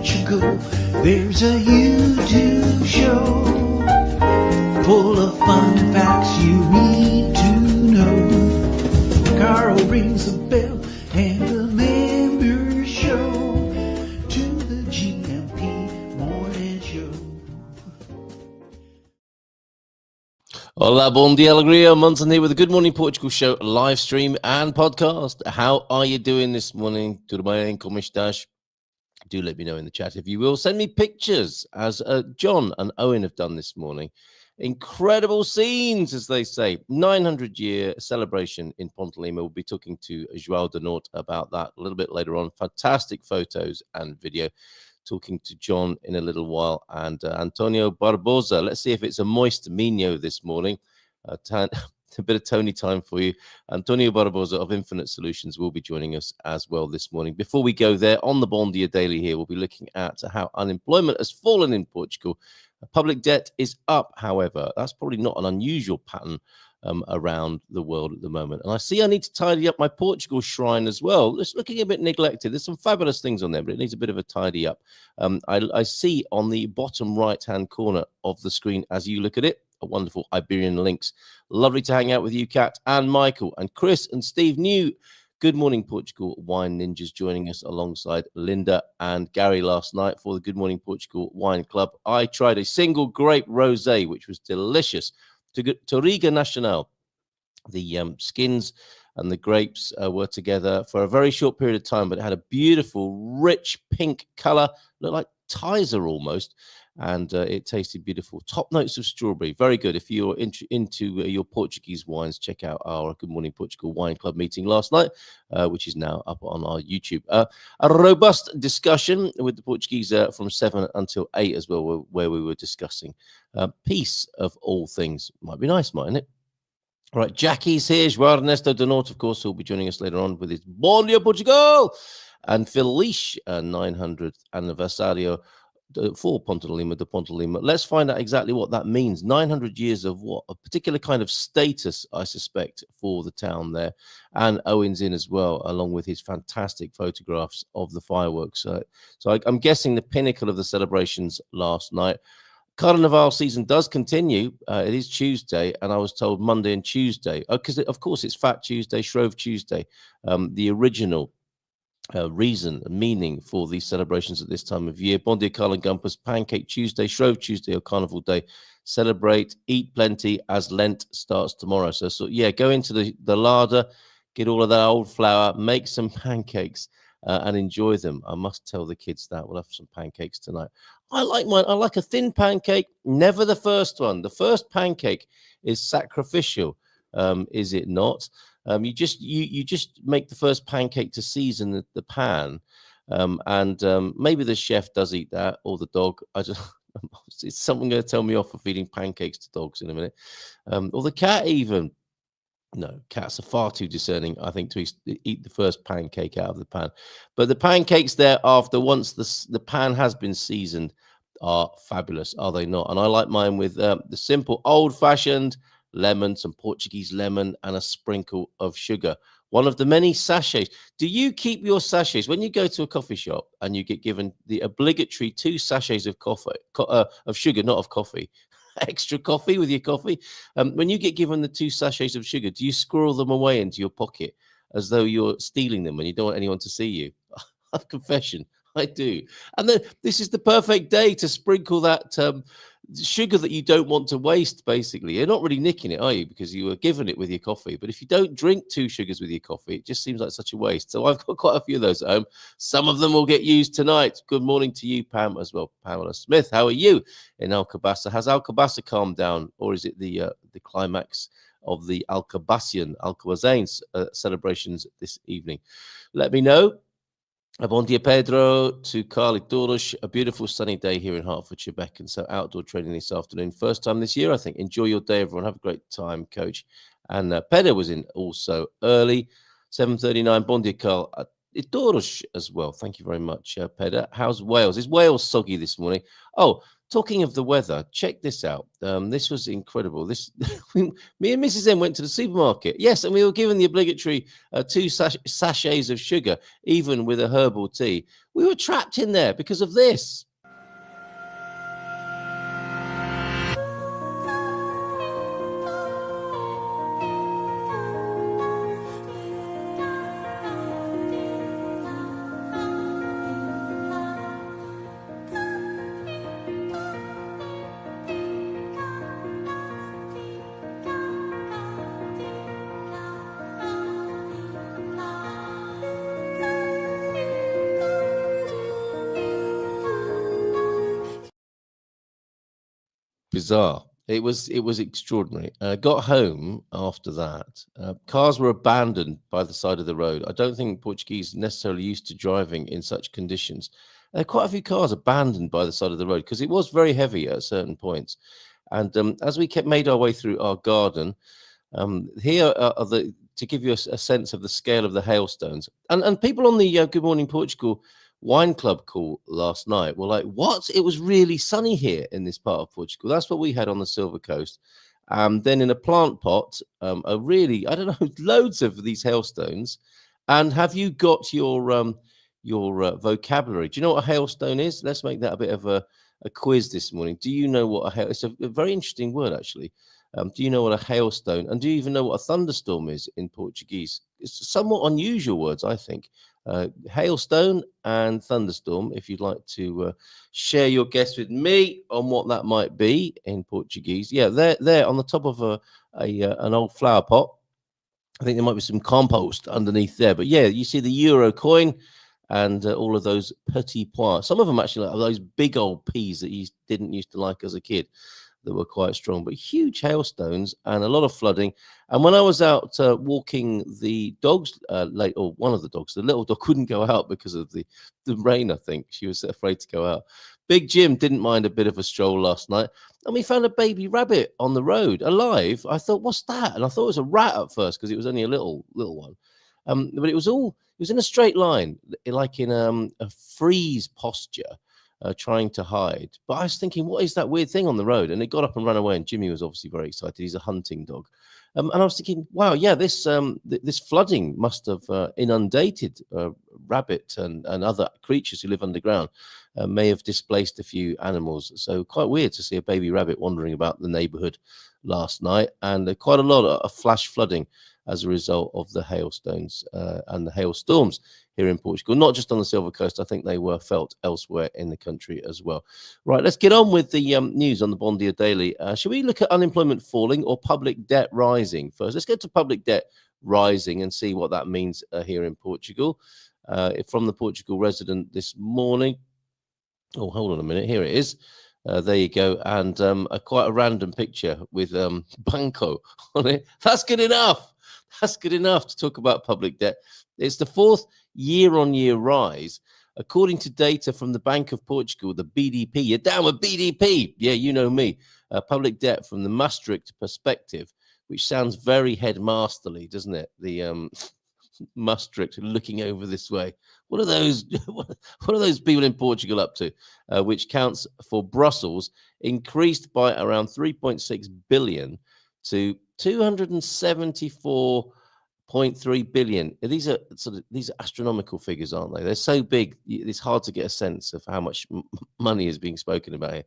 Portugal, there's a YouTube show full of fun facts you need to know. Carl rings the bell and the members show to the GMP morning show. Olá Bom Dia ALEGRIA, Munson here with the Good Morning Portugal show, live stream and podcast. How are you doing this morning? Tudo bem? Como estás? Do let me know in the chat if you will. Send me pictures, as John and Owen have done this morning. Incredible scenes, as they say. 900-year celebration in Ponte De Lima. We'll be talking to João de Norte about that a little bit later on. Fantastic photos and video. Talking to John in a little while. And António Barbosa. Let's see if it's a moist Minho this morning. A bit of Tony time for you. António Barbosa of Infinite Solutions will be joining us as well this morning. Before we go there, on the Bom Dia Daily here, we'll be looking at how unemployment has fallen in Portugal. Public debt is up, however. That's probably not an unusual pattern around the world at the moment. And I see I need to tidy up my Portugal shrine as well. It's looking a bit neglected. There's some fabulous things on there, but it needs a bit of a tidy up. I see on the bottom right-hand corner of the screen as you look at it, a wonderful Iberian links. Lovely to hang out with you, Kat and Michael and Chris and Steve. New Good Morning Portugal Wine Ninjas joining us alongside Linda and Gary last night for the Good Morning Portugal Wine Club. I tried a single grape rosé, which was delicious. Toriga Nacional. The skins and the grapes were together for a very short period of time, but it had a beautiful, rich pink color, looked like Tizer almost, and it tasted beautiful. Top notes of strawberry, very good. If you're into your Portuguese wines, check out our Good Morning Portugal Wine Club meeting last night, which is now up on our YouTube. A robust discussion with the Portuguese from 7 until 8 as well, where we were discussing peace of all things. Might be nice, mightn't it? All right, Jackie's here. João Ernesto de Norte, of course, who will be joining us later on with his Bom Dia Portugal. And Felice, 900th anniversario for Ponte De Lima, the Ponte De Lima. Let's find out exactly what that means. 900 years of what? A particular kind of status, I suspect, for the town there. And Owen's in as well, along with his fantastic photographs of the fireworks. So I'm guessing the pinnacle of the celebrations last night. Carnival season does continue. It is Tuesday, and I was told Monday and Tuesday. Because, of course, it's Fat Tuesday, Shrove Tuesday, the original reason and meaning for these celebrations at this time of year. Bon Dia Carl and Gumpers, Pancake Tuesday, Shrove Tuesday, or Carnival Day. Celebrate, eat plenty as Lent starts tomorrow. So yeah, go into the larder, get all of that old flour, make some pancakes, and enjoy them. I must tell the kids that. We'll have some pancakes tonight. I like mine. I like a thin pancake, never the first one. The first pancake is sacrificial, is it not? You just make the first pancake to season the pan, and maybe the chef does eat that, or the dog. Is someone going to tell me off for feeding pancakes to dogs in a minute, or the cat even? No, cats are far too discerning, I think, to eat the first pancake out of the pan. But the pancakes thereafter, once the pan has been seasoned, are fabulous, are they not? And I like mine with the simple old-fashioned lemon, some Portuguese lemon, and a sprinkle of sugar. One of the many sachets. Do you keep your sachets when you go to a coffee shop and you get given the obligatory 2 sachets of of sugar, not of coffee, extra coffee with your coffee? When you get given the 2 sachets of sugar, do you squirrel them away into your pocket as though you're stealing them and you don't want anyone to see you? Confession, I do. And then this is the perfect day to sprinkle that sugar that you don't want to waste, basically. You're not really nicking it, are you? Because you were given it with your coffee. But if you don't drink 2 sugars with your coffee, it just seems like such a waste. So I've got quite a few of those at home. Some of them will get used tonight. Good morning to you, Pam, as well. Pamela Smith, how are you in Alcobaça? Has Alcobaça calmed down, or is it the climax of the Alcobaçanes celebrations this evening? Let me know. Bom dia, Pedro, to Carly Toros. A beautiful sunny day here in Hertfordshire, Beck, and so outdoor training this afternoon. First time this year, I think. Enjoy your day, everyone. Have a great time, coach. And Pedro was in also early, 7:39. Bon dia, Carl. Doros as well. Thank you very much, Peda. How's Wales? Is Wales soggy this morning? Oh, talking of the weather, check this out. This was incredible. Me and Mrs. M went to the supermarket. Yes, and we were given the obligatory 2 sachets of sugar, even with a herbal tea. We were trapped in there because of this. Bizarre. It was extraordinary. Got home after that. Cars were abandoned by the side of the road. I don't think Portuguese necessarily used to driving in such conditions. Quite a few cars abandoned by the side of the road because it was very heavy at certain points. And as we made our way through our garden, here are to give you a sense of the scale of the hailstones. And people on the Good Morning Portugal wine club call last night were like, what? It was really sunny here in this part of Portugal. That's what we had on the Silver Coast. Then in a plant pot, I don't know, loads of these hailstones. And have you got your vocabulary? Do you know what a hailstone is? Let's make that a bit of a quiz this morning. Do you know what it's a very interesting word, actually. Do you know what a hailstone, and do you even know what a thunderstorm is in Portuguese? It's somewhat unusual words, I think. Hailstone and thunderstorm. If you'd like to share your guess with me on what that might be in Portuguese, yeah, they're on the top of an old flower pot. I think there might be some compost underneath there, but yeah, you see the euro coin and all of those petit pois. Some of them actually like those big old peas that you didn't used to like as a kid, that were quite strong, but huge hailstones and a lot of flooding. And when I was out walking the dogs, one of the dogs, the little dog couldn't go out because of the rain, I think. She was afraid to go out. Big Jim didn't mind a bit of a stroll last night. And we found a baby rabbit on the road, alive. I thought, what's that? And I thought it was a rat at first because it was only a little one. But it was in a straight line, like in a freeze posture. Trying to hide, but I was thinking, what is that weird thing on the road? And it got up and ran away. And Jimmy was obviously very excited. He's a hunting dog, and I was thinking, wow, yeah, this flooding must have inundated rabbit and other creatures who live underground. May have displaced a few animals. So quite weird to see a baby rabbit wandering about the neighborhood last night, and quite a lot of flash flooding as a result of the hailstones and the hailstorms here in Portugal, not just on the Silver Coast. I think they were felt elsewhere in the country as well. Right, let's get on with the news on the Bom Dia Daily. Shall we look at unemployment falling or public debt rising first? Let's get to public debt rising and see what that means here in Portugal. From the Portugal Resident this morning. Oh, hold on a minute. Here it is. There you go. And quite a random picture with Banco on it. That's good enough. That's good enough to talk about public debt. It's the fourth year-on-year rise. According to data from the Bank of Portugal, the BDP, you're down with BDP. Yeah, you know me. Public debt from the Maastricht perspective, which sounds very headmasterly, doesn't it? The Maastricht looking over this way. What are those? What are those people in Portugal up to? Which counts for Brussels increased by around 3.6 billion to 274.3 billion. These are astronomical figures, aren't they? They're so big, it's hard to get a sense of how much money is being spoken about here.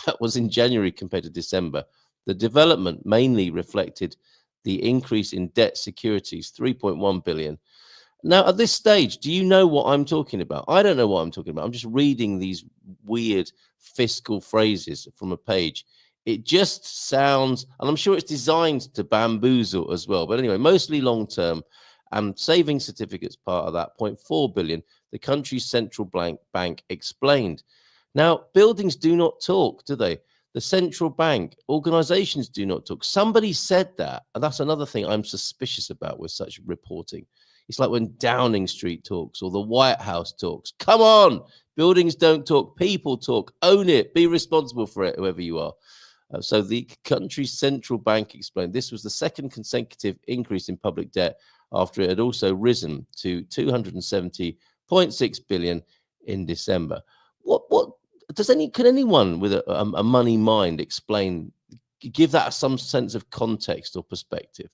That was in January compared to December. The development mainly reflected the increase in debt securities, 3.1 billion. Now, at this stage, do you know what I'm talking about? I don't know what I'm talking about. I'm just reading these weird fiscal phrases from a page. It just sounds, and I'm sure it's designed to bamboozle as well. But anyway, mostly long-term, and saving certificates part of that, 0.4 billion, the country's central bank explained. Now, buildings do not talk, do they? The central bank, organizations do not talk. Somebody said that, and that's another thing I'm suspicious about with such reporting. It's like when Downing Street talks or the White House talks. Come on, buildings don't talk, people talk. Own it, be responsible for it, whoever you are. So the country's central bank explained this was the second consecutive increase in public debt after it had also risen to 270.6 billion in December. What can anyone with a money mind give that some sense of context or perspective?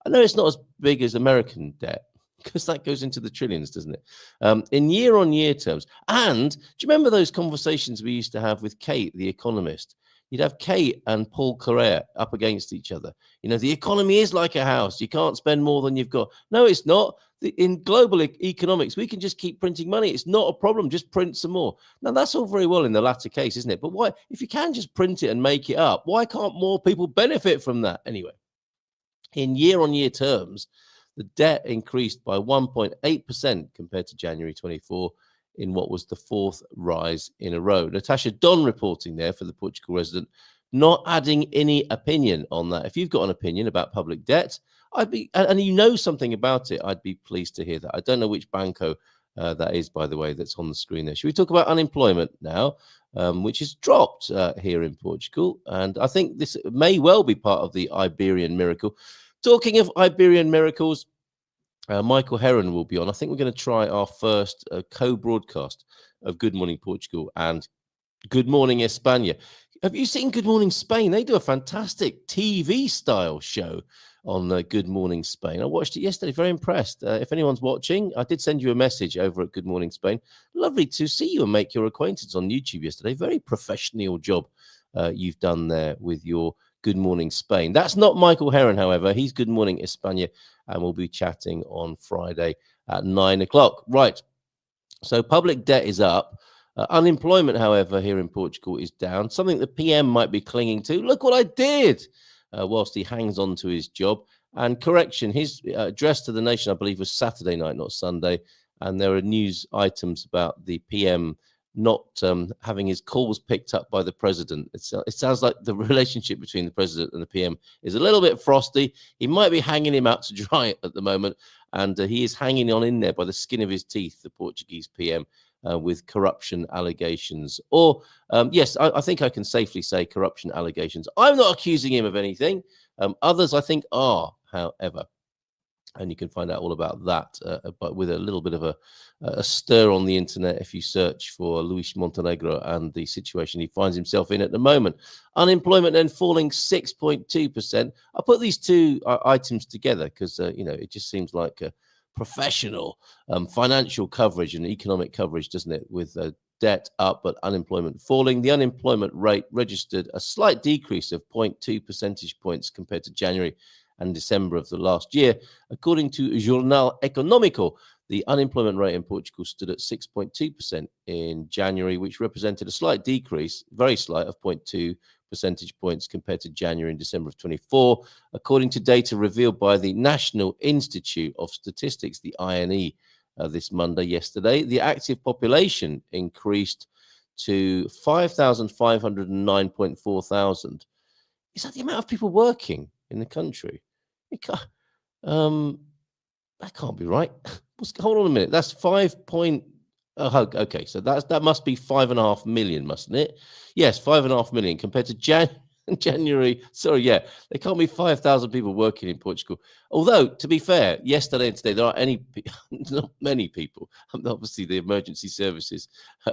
I know it's not as big as American debt, because that goes into the trillions, doesn't it? In year-on-year terms. And do you remember those conversations we used to have with Kate, the economist? You'd have Kate and Paul Correa up against each other. The economy is like a house. You can't spend more than you've got. No, it's not. In global economics, we can just keep printing money. It's not a problem. Just print some more. Now, that's all very well in the latter case, isn't it? But why, if you can just print it and make it up, why can't more people benefit from that? Anyway, in year-on-year terms, the debt increased by 1.8% compared to January 24 in what was the fourth rise in a row. Natasha Don reporting there for the Portugal Resident, not adding any opinion on that. If you've got an opinion about public debt, and you know something about it, I'd be pleased to hear that. I don't know which banco that is, by the way, that's on the screen there. Should we talk about unemployment now, which has dropped here in Portugal? And I think this may well be part of the Iberian miracle. Talking of Iberian miracles, Michael Heron will be on. I think we're going to try our first co-broadcast of Good Morning Portugal and Good Morning España. Have you seen Good Morning Spain? They do a fantastic TV-style show on Good Morning Spain. I watched it yesterday. Very impressed. If anyone's watching, I did send you a message over at Good Morning Spain. Lovely to see you and make your acquaintance on YouTube yesterday. Very professional job you've done there with your Good Morning Spain. That's not Michael Heron, however. He's Good Morning España, and we'll be chatting on Friday at 9 o'clock. Right. So public debt is up. Unemployment, however, here in Portugal is down. Something the PM might be clinging to. Look what I did, whilst he hangs on to his job. And correction, his address to the nation, I believe, was Saturday night, not Sunday. And there are news items about the PM not having his calls picked up by the president. It sounds like the relationship between the president and the PM is a little bit frosty. He might be hanging him out to dry at the moment, and he is hanging on in there by the skin of his teeth, the Portuguese PM, with corruption allegations. Or, yes, I think I can safely say corruption allegations. I'm not accusing him of anything. Others, I think, are, however. And you can find out all about that, but with a little bit of a stir on the internet if you search for Luis Montenegro and the situation he finds himself in at the moment. Unemployment then falling 6.2%. I put these two items together because, it just seems like a professional financial coverage and economic coverage, doesn't it? With debt up, but unemployment falling. The unemployment rate registered a slight decrease of 0.2 percentage points compared to January and December of the last year. According to Jornal Económico, the unemployment rate in Portugal stood at 6.2% in January, which represented a slight decrease, very slight, of 0.2 percentage points compared to January and December of 24, according to data revealed by the National Institute of Statistics, the INE, yesterday. The active population increased to 5,509.4 thousand. Is that the amount of people working in the country? That can't be right. Hold on a minute. That's 5 point. Oh, okay, so that must be 5.5 million, mustn't it? Yes, 5.5 million compared to January. Sorry, yeah, there can't be 5,000 people working in Portugal. Although, to be fair, yesterday and today there aren't not many people. Obviously, the emergency services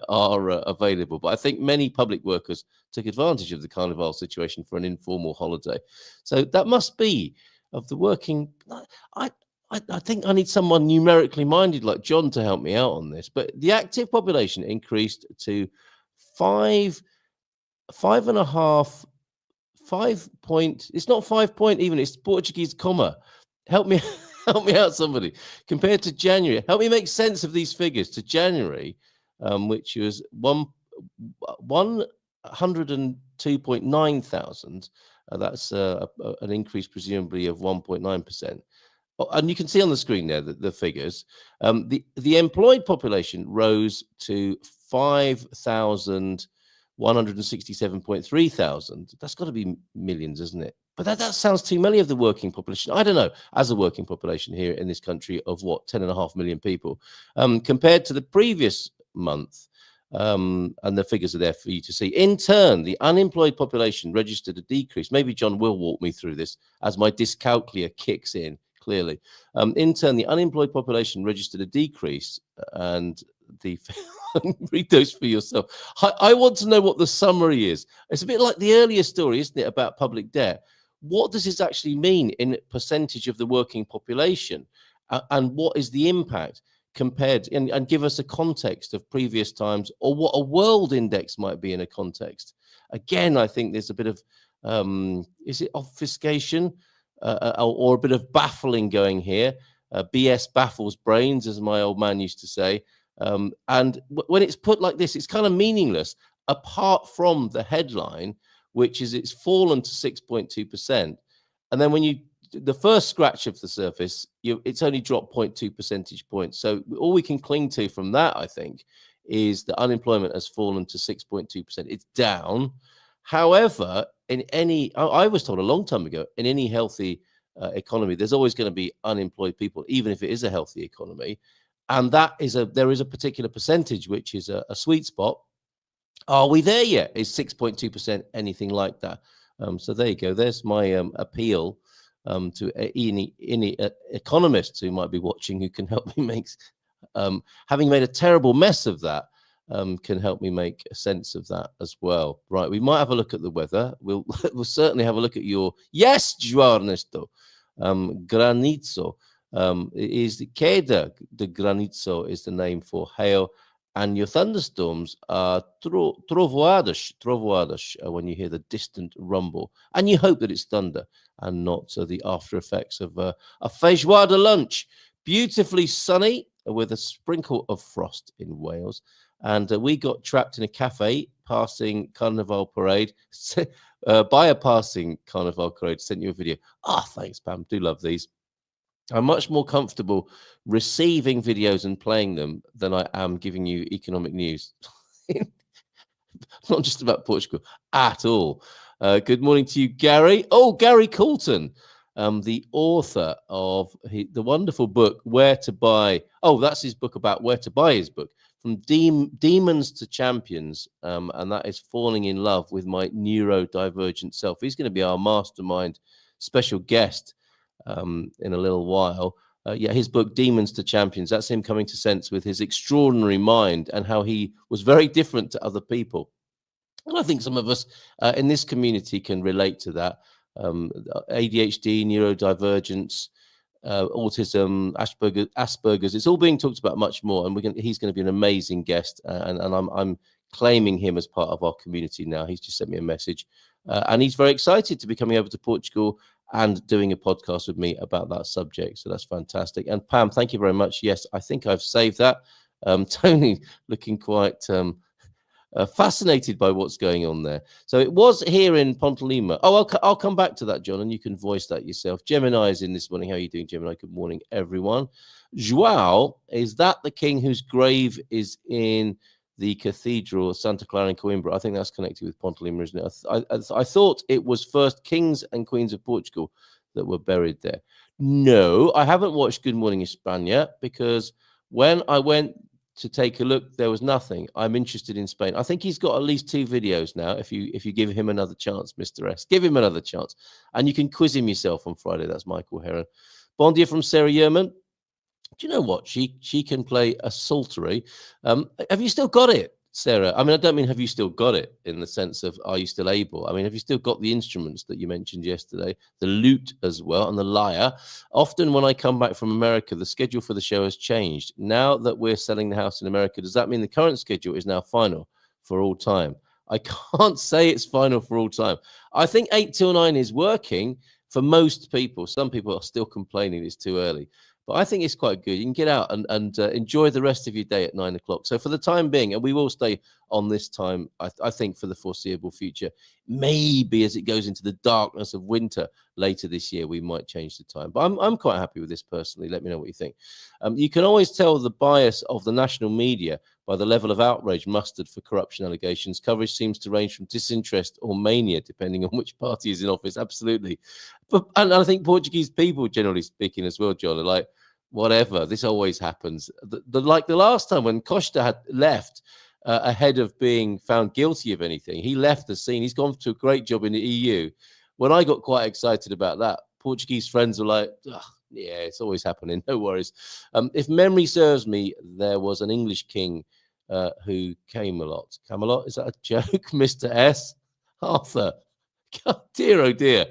are available, but I think many public workers took advantage of the carnival situation for an informal holiday. So that must be of the working. I think I need someone numerically minded like John to help me out on this. But the active population increased to 5 point. It's not 5 point even. It's Portuguese comma. Help me out, somebody. Compared to January, help me make sense of these figures. To January, which was 102.9 thousand. That's an increase presumably of 1.9%. And you can see on the screen there the figures. The employed population rose to 5,167.3 thousand. That's got to be millions, isn't it? But that sounds too many of the working population. I don't know. As a working population here in this country of 10.5 million people, compared to the previous month, and the figures are there for you to see. In turn, the unemployed population registered a decrease. Maybe John will walk me through this as my dyscalculia kicks in. clearly. In turn, the unemployed population registered a decrease, and the read those for yourself. I want to know what the summary is. It's a bit like the earlier story, isn't it, about public debt? What does this actually mean in percentage of the working population? And what is the impact compared, and give us a context of previous times, or what a world index might be in a context. Again, I think there's a bit of, is it obfuscation or a bit of baffling going here? BS baffles brains, as my old man used to say. And when it's put like this, it's kind of meaningless, apart from the headline, which is it's fallen to 6.2%. And then when the first scratch of the surface, it's only dropped 0.2 percentage points. So all we can cling to from that, I think, is that unemployment has fallen to 6.2%. It's down. However, I was told a long time ago, in any healthy economy, there's always going to be unemployed people, even if it is a healthy economy. And there is a particular percentage, which is a sweet spot. Are we there yet? Is 6.2% anything like that? So there you go. There's my appeal to any economists who might be watching, who can help me make, having made a terrible mess of that, can help me make a sense of that as well. Right, we might have a look at the weather. We'll certainly have a look at your, yes, João Ernesto, granizo. Is the queda de granizo is the name for hail, and your thunderstorms are trovoadas when you hear the distant rumble, and you hope that it's thunder and not the after effects of a feijoada lunch. Beautifully sunny with a sprinkle of frost in Wales, and we got trapped in a cafe passing Carnival Parade. By a passing Carnival Parade, sent you a video. Thanks, Pam. Do love these. I'm much more comfortable receiving videos and playing them than I am giving you economic news. Not just about Portugal at all. Good morning to you, Gary. Oh, Gary Coulton, the author of the wonderful book, Where to Buy. Oh, that's his book about where to buy his book. From Demons to Champions. And that is falling in love with my neurodivergent self. He's going to be our mastermind special guest in a little while. His book Demons to Champions, that's him coming to sense with his extraordinary mind and how he was very different to other people. And I think some of us in this community can relate to that. ADHD, neurodivergence, autism, Asperger's, it's all being talked about much more, and he's going to be an amazing guest, and I'm claiming him as part of our community now. He's just sent me a message, and he's very excited to be coming over to Portugal and doing a podcast with me about that subject. So that's fantastic. And Pam, thank you very much. Yes, I think I've saved that. Tony looking quite fascinated by what's going on there. So it was here in Ponte De Lima. Oh, I'll come back to that, John, and you can voice that yourself. Gemini is in this morning. How are you doing, Gemini? Good morning, everyone. João, is that the king whose grave is in the Cathedral of Santa Clara in Coimbra? I think that's connected with Ponte De Lima, isn't it? I thought it was first kings and queens of Portugal that were buried there. No, I haven't watched Good Morning España, because when I went to take a look, there was nothing. I'm interested in Spain. I think he's got at least 2 videos now. If you give him another chance, Mr. S, give him another chance, and you can quiz him yourself on Friday. That's Michael Heron. Bon dia from Sarah Yerman. Do you know what? She can play a psaltery. Have you still got it, Sarah? I mean, I don't mean have you still got it in the sense of are you still able? I mean, have you still got the instruments that you mentioned yesterday? The lute as well, and the lyre. Often when I come back from America, the schedule for the show has changed. Now that we're selling the house in America, does that mean the current schedule is now final for all time? I can't say it's final for all time. I think 8 till 9 is working for most people. Some people are still complaining it's too early. But I think it's quite good. You can get out and enjoy the rest of your day at 9 o'clock. So for the time being, and we will stay on this time, I think, for the foreseeable future. Maybe as it goes into the darkness of winter later this year, we might change the time. But I'm quite happy with this personally. Let me know what you think. You can always tell the bias of the national media by the level of outrage mustered for corruption allegations. Coverage seems to range from disinterest or mania, depending on which party is in office. Absolutely. And I think Portuguese people, generally speaking, as well, John, are like, whatever, this always happens. Like the last time when Costa had left ahead of being found guilty of anything, he left the scene. He's gone to a great job in the EU. When I got quite excited about that, Portuguese friends were like, Yeah, it's always happening. No worries. If memory serves me, there was an English king who came a lot. Camelot, is that a joke, Mr. S? Arthur. God, dear, oh dear.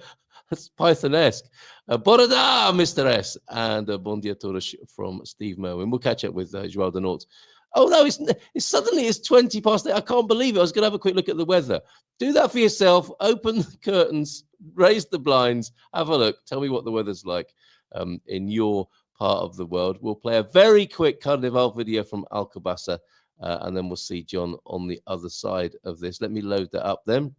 That's Python-esque. Borada, Mr. S. And Bon Dia Todos from Steve Merwin. We'll catch up with João de Norte. Oh, no, it's suddenly it's 20 past 8. I can't believe it. I was going to have a quick look at the weather. Do that for yourself. Open the curtains, raise the blinds, have a look. Tell me what the weather's like in your part of the world. We'll play a very quick Carnival video from Alcobaça, and then we'll see John on the other side of this. Let me load that up then.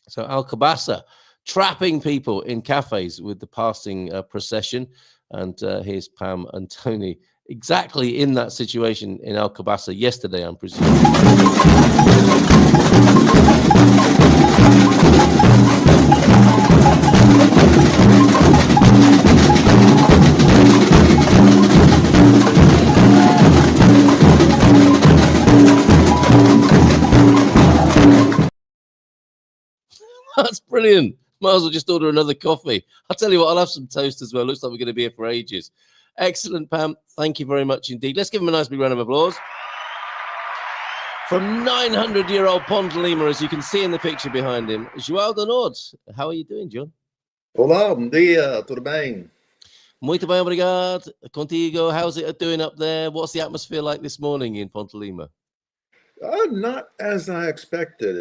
So Alcobaça, trapping people in cafes with the passing procession. And here's Pam and Tony exactly in that situation in Alcobaça yesterday, I'm presuming. That's brilliant. Might as well just order another coffee. I'll tell you what, I'll have some toast as well. Looks like we're going to be here for ages. Excellent, Pam. Thank you very much indeed. Let's give him a nice big round of applause. From 900-year-old Ponte De Lima, as you can see in the picture behind him, João de Norte. How are you doing, John? Olá, bom dia, tudo bem? Muito bem, obrigado. Contigo, how's it doing up there? What's the atmosphere like this morning in Ponte De Lima? Not as I expected.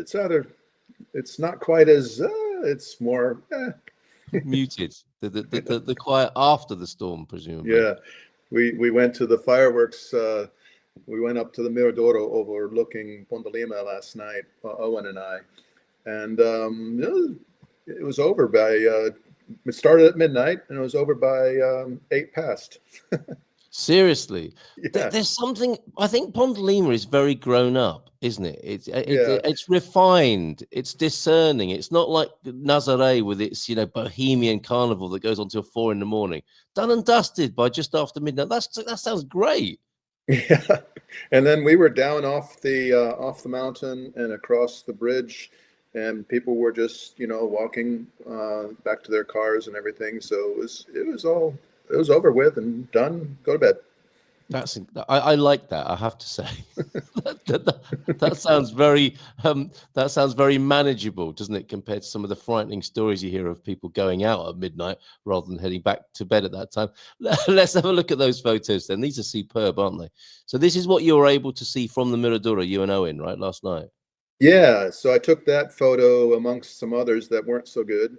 It's not quite as, it's more, Muted. The quiet after the storm, presumably. Yeah, we went to the fireworks. We went up to the Miradoro overlooking Ponte De Lima last night, Owen and I, and it was over by. It started at midnight and it was over by 8 past. Seriously, Yeah. there's something. I think Ponte De Lima is very grown up, isn't it? It's refined. It's discerning. It's not like Nazaré with its bohemian carnival that goes on till 4 a.m. Done and dusted by just after midnight. That sounds great. Yeah, and then we were down off the mountain and across the bridge, and people were just walking back to their cars and everything. So it was over with and done. Go to bed. I like that. I have to say that sounds very manageable, doesn't it, compared to some of the frightening stories you hear of people going out at midnight rather than heading back to bed at that time. Let's have a look at those photos then. These are superb, aren't they? So this is what you were able to see from the Miradoro, you and Owen, right, last night? Yeah, so I took that photo amongst some others that weren't so good.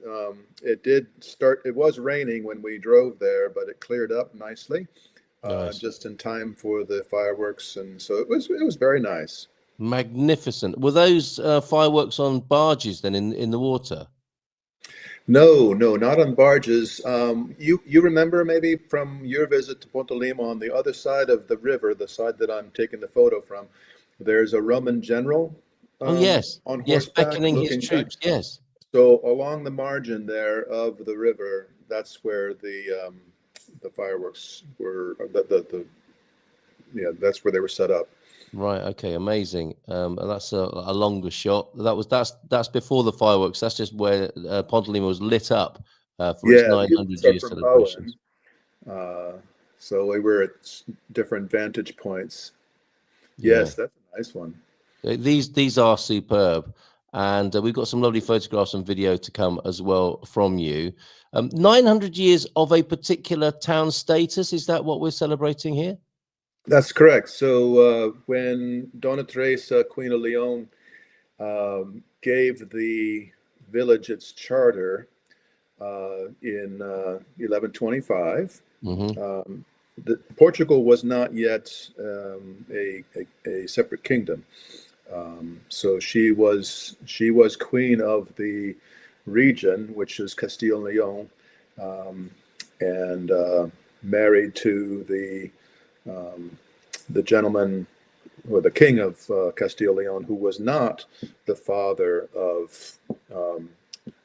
It was raining when we drove there, but it cleared up nicely. Nice. Just in time for the fireworks, and so it was very nice. Magnificent. Were those fireworks on barges then in the water? No, not on barges. You remember maybe from your visit to Ponte De Lima, on the other side of the river, the side that I'm taking the photo from, there's a Roman general. Yes, on yes, horseback, beckoning his troops. back. Yes. So along the margin there of the river, that's where the fireworks were. That's where they were set up. Right. Okay. Amazing. And that's a longer shot. That's before the fireworks. That's just where Ponte De Lima was lit up for its 900-year celebration. So we were at different vantage points. Yes, that's a nice one. These are superb, and we've got some lovely photographs and video to come as well from you. 900 years of a particular town status, is that what we're celebrating here? That's correct. So when Dona Teresa, Queen of Leon, gave the village its charter in 1125, Portugal was not yet a separate kingdom. So she was queen of the region, which is Castile and Leon, and married to the gentleman, or the king of Castile and Leon, who was not the father of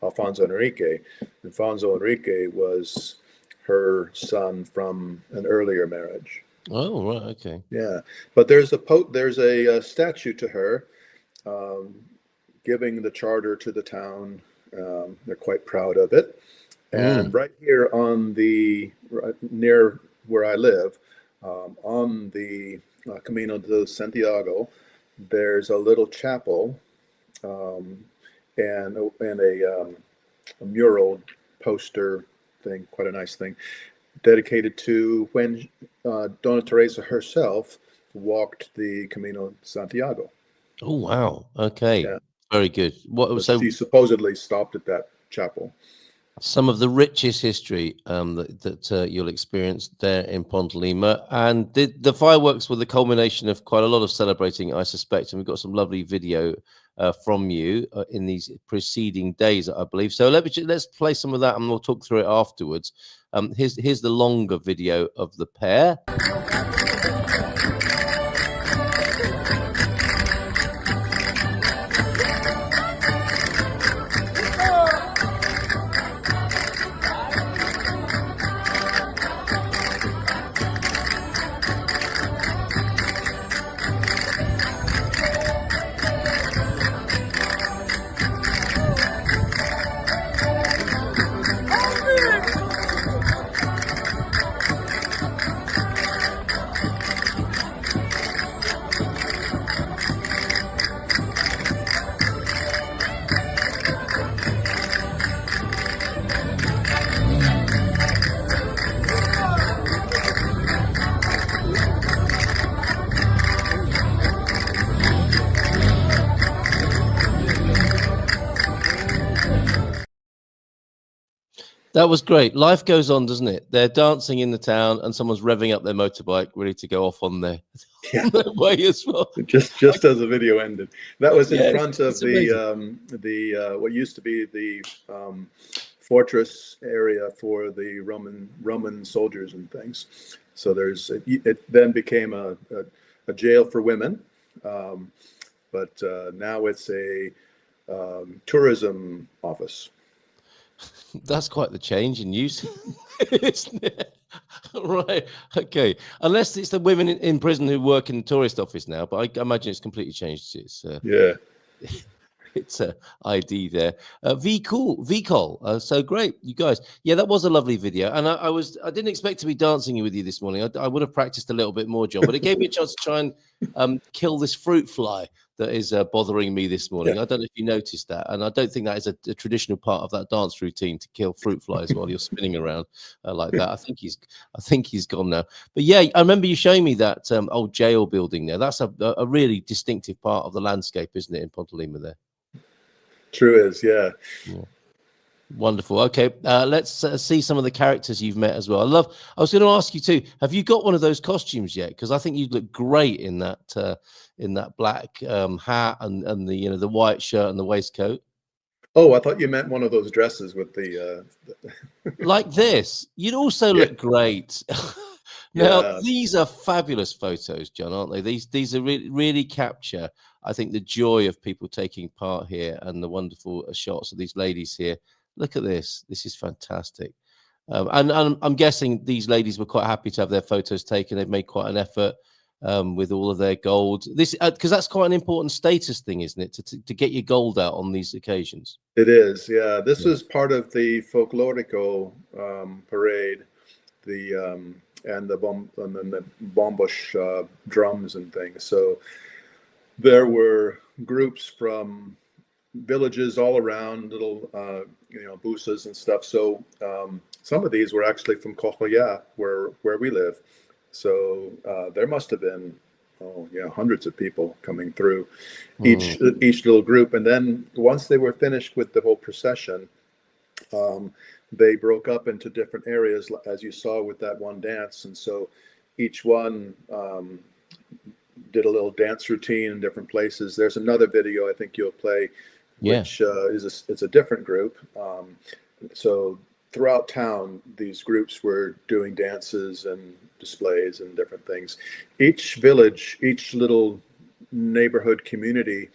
Alfonso Enrique. Alfonso Enrique was her son from an earlier marriage. Oh, right, okay. Yeah, but there's a statue to her, giving the charter to the town. They're quite proud of it, And right here on the near where I live, on the Camino de Santiago, there's a little chapel and a mural poster thing, quite a nice thing, dedicated to when Donna Teresa herself walked the Camino de Santiago. Oh wow! Okay, Yeah. very good. But she supposedly stopped at that chapel. Some of the richest history that you'll experience there in Ponte De Lima, and the fireworks were the culmination of quite a lot of celebrating, I suspect, and we've got some lovely video from you in these preceding days, I believe. So let's play some of that, and we'll talk through it afterwards. Here's the longer video of the pair. That was great. Life goes on, doesn't it? They're dancing in the town, and someone's revving up their motorbike, ready to go off on their, on their way as well. Just as the video ended, that was in front of the what used to be the fortress area for the Roman soldiers and things. So it then became a jail for women, but now it's a tourism office. That's quite the change in use, isn't it? Right. Okay. Unless it's the women in prison who work in the tourist office now, but I imagine it's completely changed. It's it's a ID there. V-Call. So great, you guys. Yeah, that was a lovely video, and I didn't expect to be dancing with you this morning. I would have practiced a little bit more, John, but it gave me a chance to try and kill this fruit fly that is bothering me this morning. Yeah. I don't know if you noticed that, and I don't think that is a traditional part of that dance routine to kill fruit flies while you're spinning around like that. I think he's gone now. But yeah, I remember you showing me that old jail building there. That's a really distinctive part of the landscape, isn't it, in Ponte De Lima there? True is, yeah. Wonderful. Okay, let's see some of the characters you've met as well. I was going to ask you too. Have you got one of those costumes yet? Because I think you'd look great in that black hat and the white shirt and the waistcoat. Oh, I thought you meant one of those dresses with the like this. You'd also look great. Now these are fabulous photos, John, aren't they? These are really capture, I think, the joy of people taking part here and the wonderful shots of these ladies here. Look at this. This is fantastic. And I'm guessing these ladies were quite happy to have their photos taken. They've made quite an effort with all of their gold. This because that's quite an important status thing, isn't it? To get your gold out on these occasions. It is, yeah. This is part of the Folklorico parade, and the bombush drums and things. So there were groups from villages all around, little busas and stuff. So some of these were actually from Cochleya, where we live. So there must have been hundreds of people coming through each little group. And then once they were finished with the whole procession, they broke up into different areas, as you saw with that one dance. And so each one did a little dance routine in different places. There's another video I think you'll play, which is a different group. So throughout town, these groups were doing dances and displays and different things. Each village, each little neighborhood community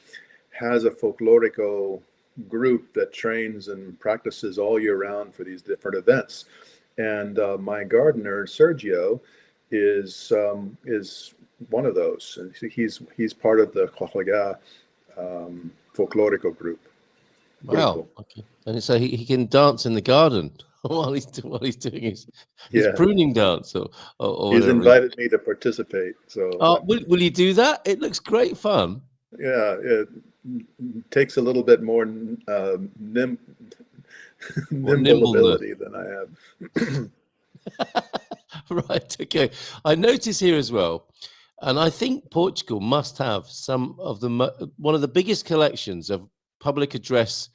has a folklorico group that trains and practices all year round for these different events. And my gardener, Sergio, is one of those. And he's part of the Cochleya folklorico group. Wow. Okay. And so he can dance in the garden. while he's doing his Yeah, pruning dance or he's whatever. invited me to participate. So Oh, will you do that? It looks great fun. yeah, it takes a little bit more What nimble nimbleness. ability than I have. Right. Okay. I notice here as well, and I think Portugal must have some of the one of the biggest collections of public address,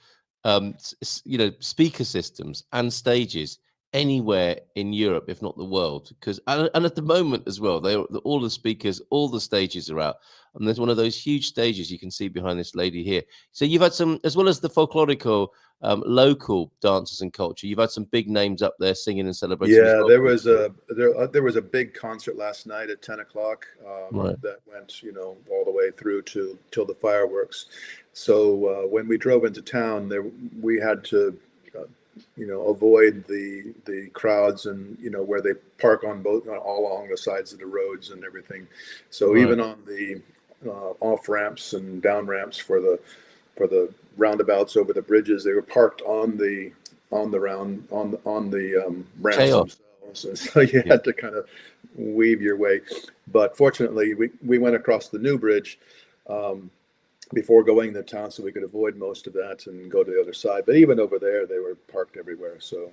speaker systems and stages anywhere in Europe, if not the world. Because and at the moment as well, all the speakers, all the stages are out, and there's one of those huge stages you can see behind this lady here. So you've had some, as well as the folklorico. Local dancers and culture. You've had some big names up there singing and celebrating. Yeah, there was a big concert last night at 10 o'clock Right. that went, all the way through till the fireworks. So when we drove into town, we had to, avoid the crowds and where they park on all along the sides of the roads and everything. So Right. even on the off ramps and down ramps for the roundabouts over the bridges, they were parked on the ramps Chaos. themselves. So you had to kind of weave your way. But fortunately, we went across the new bridge before going to town, so we could avoid most of that and go to the other side. But even over there, they were parked everywhere. So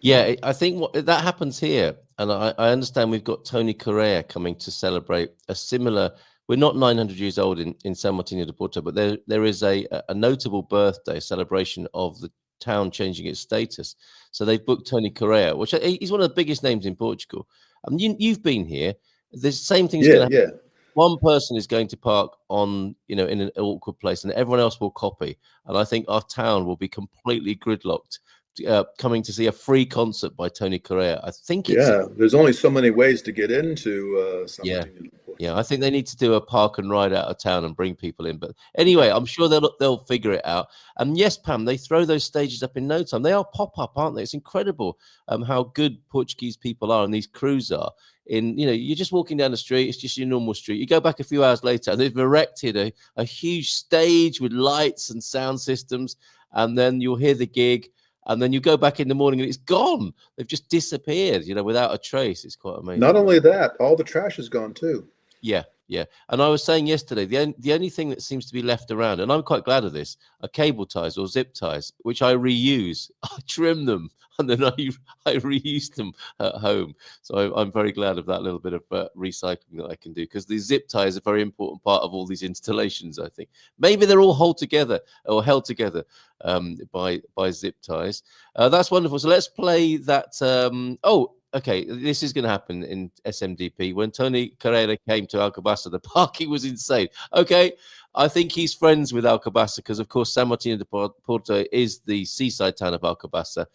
yeah, I think that happens here, and I understand we've got Tony Correa coming to celebrate a similar. We're not 900 years old in San Martino de Porto, but there is a notable birthday celebration of the town changing its status. So they've booked Tony Correa, which he's one of the biggest names in Portugal. You've been here. The same thing's going to happen. One person is going to park on, in an awkward place, and everyone else will copy. And I think our town will be completely gridlocked. Coming to see a free concert by Tony Correa. I think there's only so many ways to get into something. Yeah, I think they need to do a park and ride out of town and bring people in. But anyway, I'm sure they'll figure it out. And yes, Pam, they throw those stages up in no time. They are pop-up, aren't they? It's incredible how good Portuguese people are and these crews are. You're just walking down the street. It's just your normal street. You go back a few hours later and they've erected a huge stage with lights and sound systems. And then you'll hear the gig. And then you go back in the morning and it's gone. They've just disappeared, without a trace. It's quite amazing. Not only that, all the trash is gone too. Yeah. And I was saying yesterday, the only thing that seems to be left around, and I'm quite glad of this, are cable ties or zip ties, which I reuse. I trim them and then I reuse them at home. So I'm very glad of that little bit of recycling that I can do, because the zip tie is a very important part of all these installations, I think. Maybe they're all held together by zip ties. That's wonderful. So let's play that. Okay, this is going to happen in SMDP. When Tony Carrera came to Alcobaça, the parking was insane. Okay, I think he's friends with Alcobaça because, of course, San Martino de Porto is the seaside town of Alcobaça.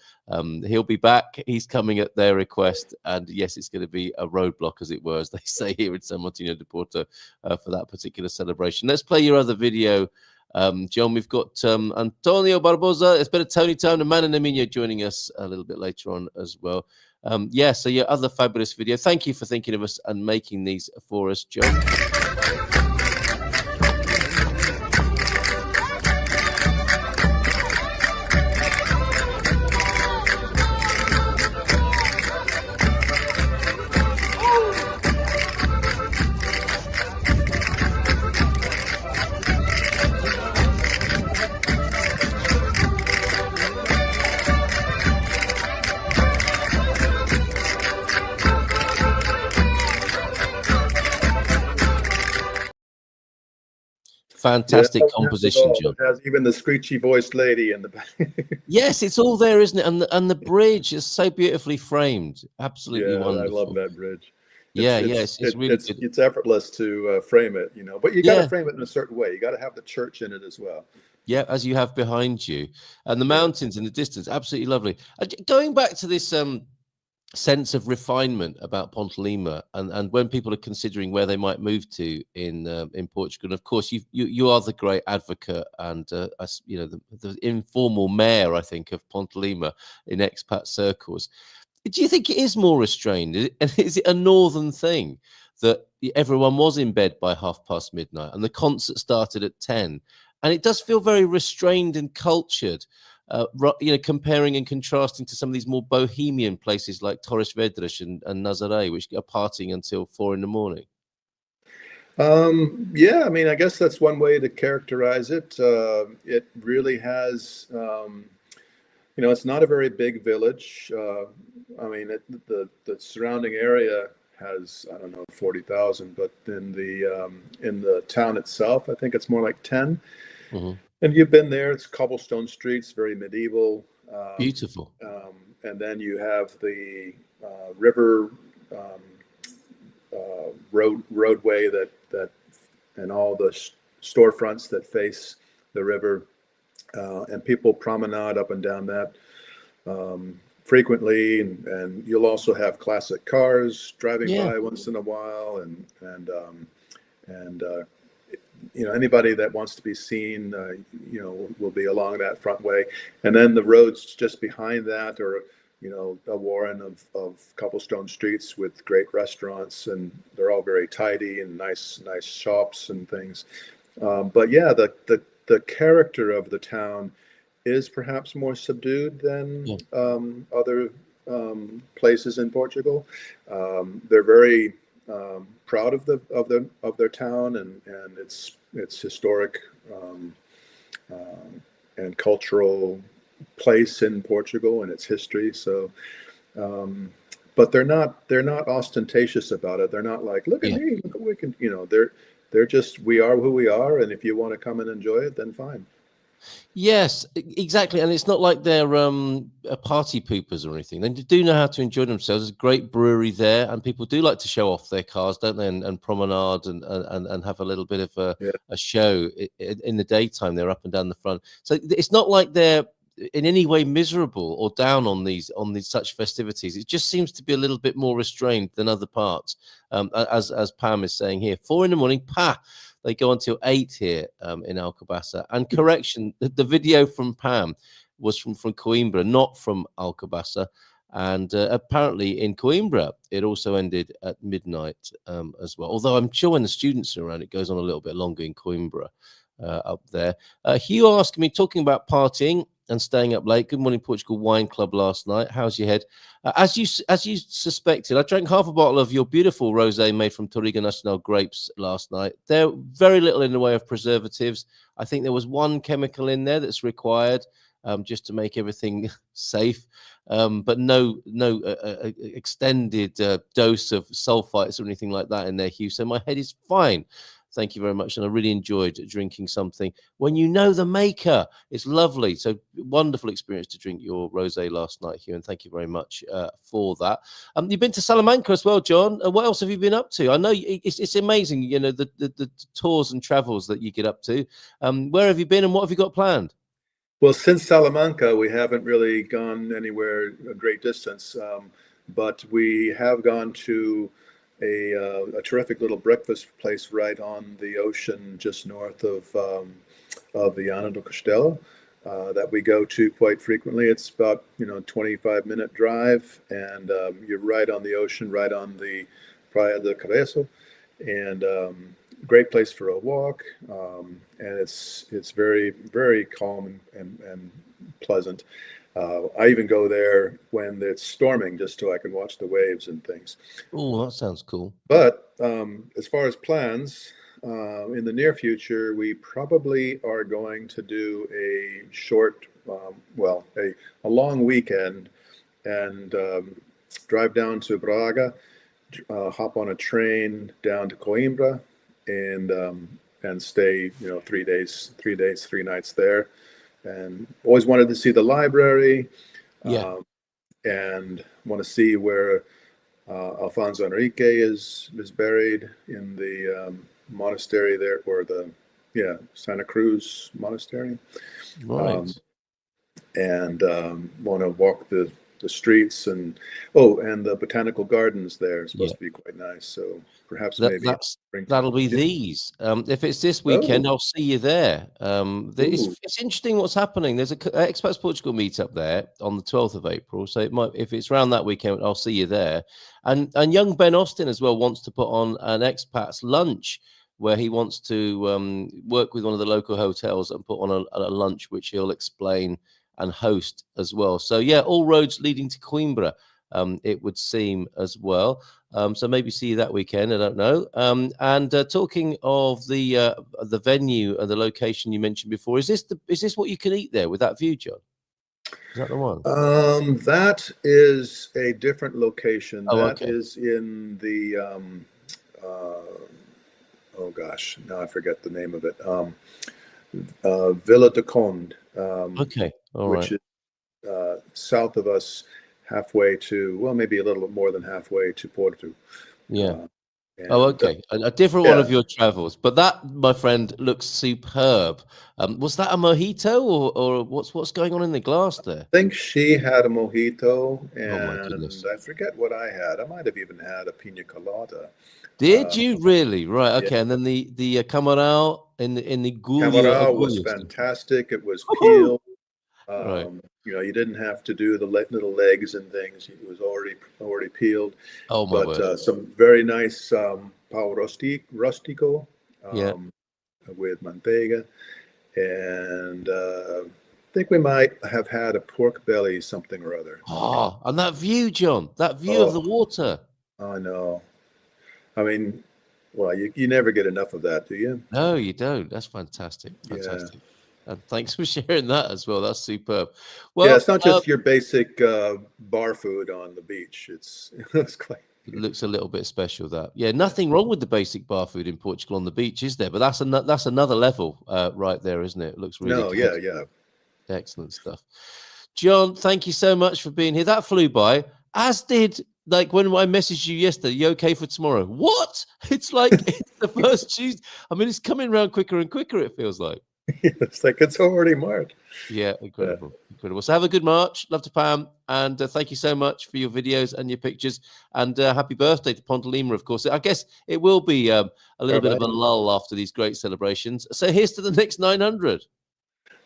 He'll be back. He's coming at their request. And, yes, it's going to be a roadblock, as it were, as they say here in San Martino de Porto for that particular celebration. Let's play your other video. John, we've got António Barbosa. It's been a Tony Town and Man and Minho joining us a little bit later on as well. So your other fabulous video. Thank you for thinking of us and making these for us, John. Fantastic composition, John. It has even the screechy voiced lady in the back. Yes, it's all there, isn't it? And the bridge is so beautifully framed. Absolutely wonderful. I love that bridge. It's really good. It's effortless to frame it, but you got to frame it in a certain way. You got to have the church in it as well. Yeah, as you have behind you, and the mountains in the distance, absolutely lovely. Going back to this sense of refinement about Ponte De Lima, and when people are considering where they might move to in Portugal, and of course you are the great advocate and the informal mayor, I think, of Ponte De Lima in expat circles. Do you think it is more restrained? Is it a northern thing that everyone was in bed by midnight and the concert started at 10? And it does feel very restrained and cultured. comparing and contrasting to some of these more bohemian places like Torres Vedras and Nazaré, which are partying until 4 a.m? Yeah, I mean, I guess that's one way to characterize it. It really has, it's not a very big village. I mean, the surrounding area has, I don't know, 40,000, but in the town itself, I think it's more like 10. Mm-hmm. And you've been there. It's cobblestone streets, very medieval. Beautiful. And then you have the river roadway that and all the storefronts that face the river, and people promenade up and down that frequently, and you'll also have classic cars driving by once in a while, and anybody that wants to be seen, will be along that front way, and then the roads just behind that are a warren of cobblestone streets with great restaurants, and they're all very tidy and nice shops and things. But yeah, the character of the town is perhaps more subdued than other places in Portugal. They're very proud of their town and its historic and cultural place in Portugal and its history. So, but they're not ostentatious about it. They're not like, look at me, look what we can. They're just, we are who we are, and if you want to come and enjoy it, then fine. Yes, exactly. And it's not like they're party poopers or anything. They do know how to enjoy themselves. There's a great brewery there, and people do like to show off their cars, don't they? And promenade and have a little bit of a show in the daytime. They're up and down the front. So it's not like they're in any way miserable or down on these such festivities. It just seems to be a little bit more restrained than other parts. As Pam is saying here, 4 a.m, they go until 8 here in Alcobaça. And correction, the video from Pam was from Coimbra, not from Alcobaça. And apparently in Coimbra, it also ended at midnight as well. Although I'm sure when the students are around, it goes on a little bit longer in Coimbra up there. Hugh asked me, talking about partying and staying up late, Good Morning Portugal Wine Club last night. How's your head? As you suspected, I drank half a bottle of your beautiful rosé made from Touriga Nacional grapes last night. There very little in the way of preservatives. I think there was one chemical in there that's required just to make everything safe, but no extended dose of sulfites or anything like that in there, Hugh. So my head is fine. Thank you very much. And I really enjoyed drinking something when you know the maker. It's lovely. So wonderful experience to drink your rosé last night, Hugh. And thank you very much for that. You've been to Salamanca as well, John. What else have you been up to? I know it's amazing, the tours and travels that you get up to. Where have you been and what have you got planned? Well, since Salamanca, we haven't really gone anywhere a great distance, but we have gone to a terrific little breakfast place right on the ocean just north of Viana do Castelo that we go to quite frequently. It's about 25-minute drive, and you're right on the ocean, right on the Praia de Cabeço, and great place for a walk, and it's very, very calm and pleasant. I even go there when it's storming just so I can watch the waves and things. Oh, that sounds cool. But as far as plans, in the near future, we probably are going to do a short, a long weekend and drive down to Braga, hop on a train down to Coimbra, and stay 3 days, 3 nights there. And always wanted to see the library, and want to see where Alfonso Henrique is buried in the monastery there, or the Santa Cruz Monastery. Right. And want to walk the streets and the botanical gardens there are supposed to be quite nice. So perhaps that'll be these. If it's this weekend, I'll see you there. It's interesting what's happening. There's a Expats Portugal meetup there on the 12th of April. So if it's around that weekend, I'll see you there. And young Ben Austin as well wants to put on an expats lunch where he wants to work with one of the local hotels and put on a lunch which he'll explain and host as well. So yeah, all roads leading to Coimbra, it would seem as well. So maybe see you that weekend. I don't know. And talking of the venue and the location you mentioned before, is this what you can eat there with that view, John? Is that the one? That is a different location. Oh, That okay. is in the oh gosh, now I forget the name of it. Villa de Conde. Okay, all which right. is south of us, halfway to, well, maybe a little bit more than halfway to Porto. Yeah. And, Oh, okay. A different one yeah. of your travels, but that, my friend, looks superb. Was that a mojito or what's going on in the glass there? I think she had a mojito, Oh my goodness. and I forget what I had. I might have even had a pina colada. Did you really? Right. Yeah. Okay. And then the camarão in the gulha. Camarão was fantastic. It was Woohoo! peeled. Right. You didn't have to do the little legs and things. It was already peeled. Oh my But word. some very nice pão rustico Yeah. with manteiga, and I think we might have had a pork belly something or other. Oh, and that view, John. That view of the water. I know. I mean, well, you never get enough of that, do you? No, you don't. That's fantastic. Fantastic. Yeah. And thanks for sharing that as well. That's superb. Well, Yeah, it's not just your basic bar food on the beach. It's quite. It looks a little bit special. That, yeah, nothing wrong with the basic bar food in Portugal on the beach, is there? But that's another level right there, isn't it? It looks really good. Yeah. Excellent stuff. John, thank you so much for being here. That flew by, as did, like, when I messaged you yesterday, you okay for tomorrow? What? It's like it's the first Tuesday. I mean, it's coming around quicker and quicker, it feels like. It's like it's already March. Yeah, incredible. Incredible. So have a good March. Love to Pam. And thank you so much for your videos and your pictures. And happy birthday to Ponte De Lima, of course. I guess it will be a little bit of a lull after these great celebrations. So here's to the next 900.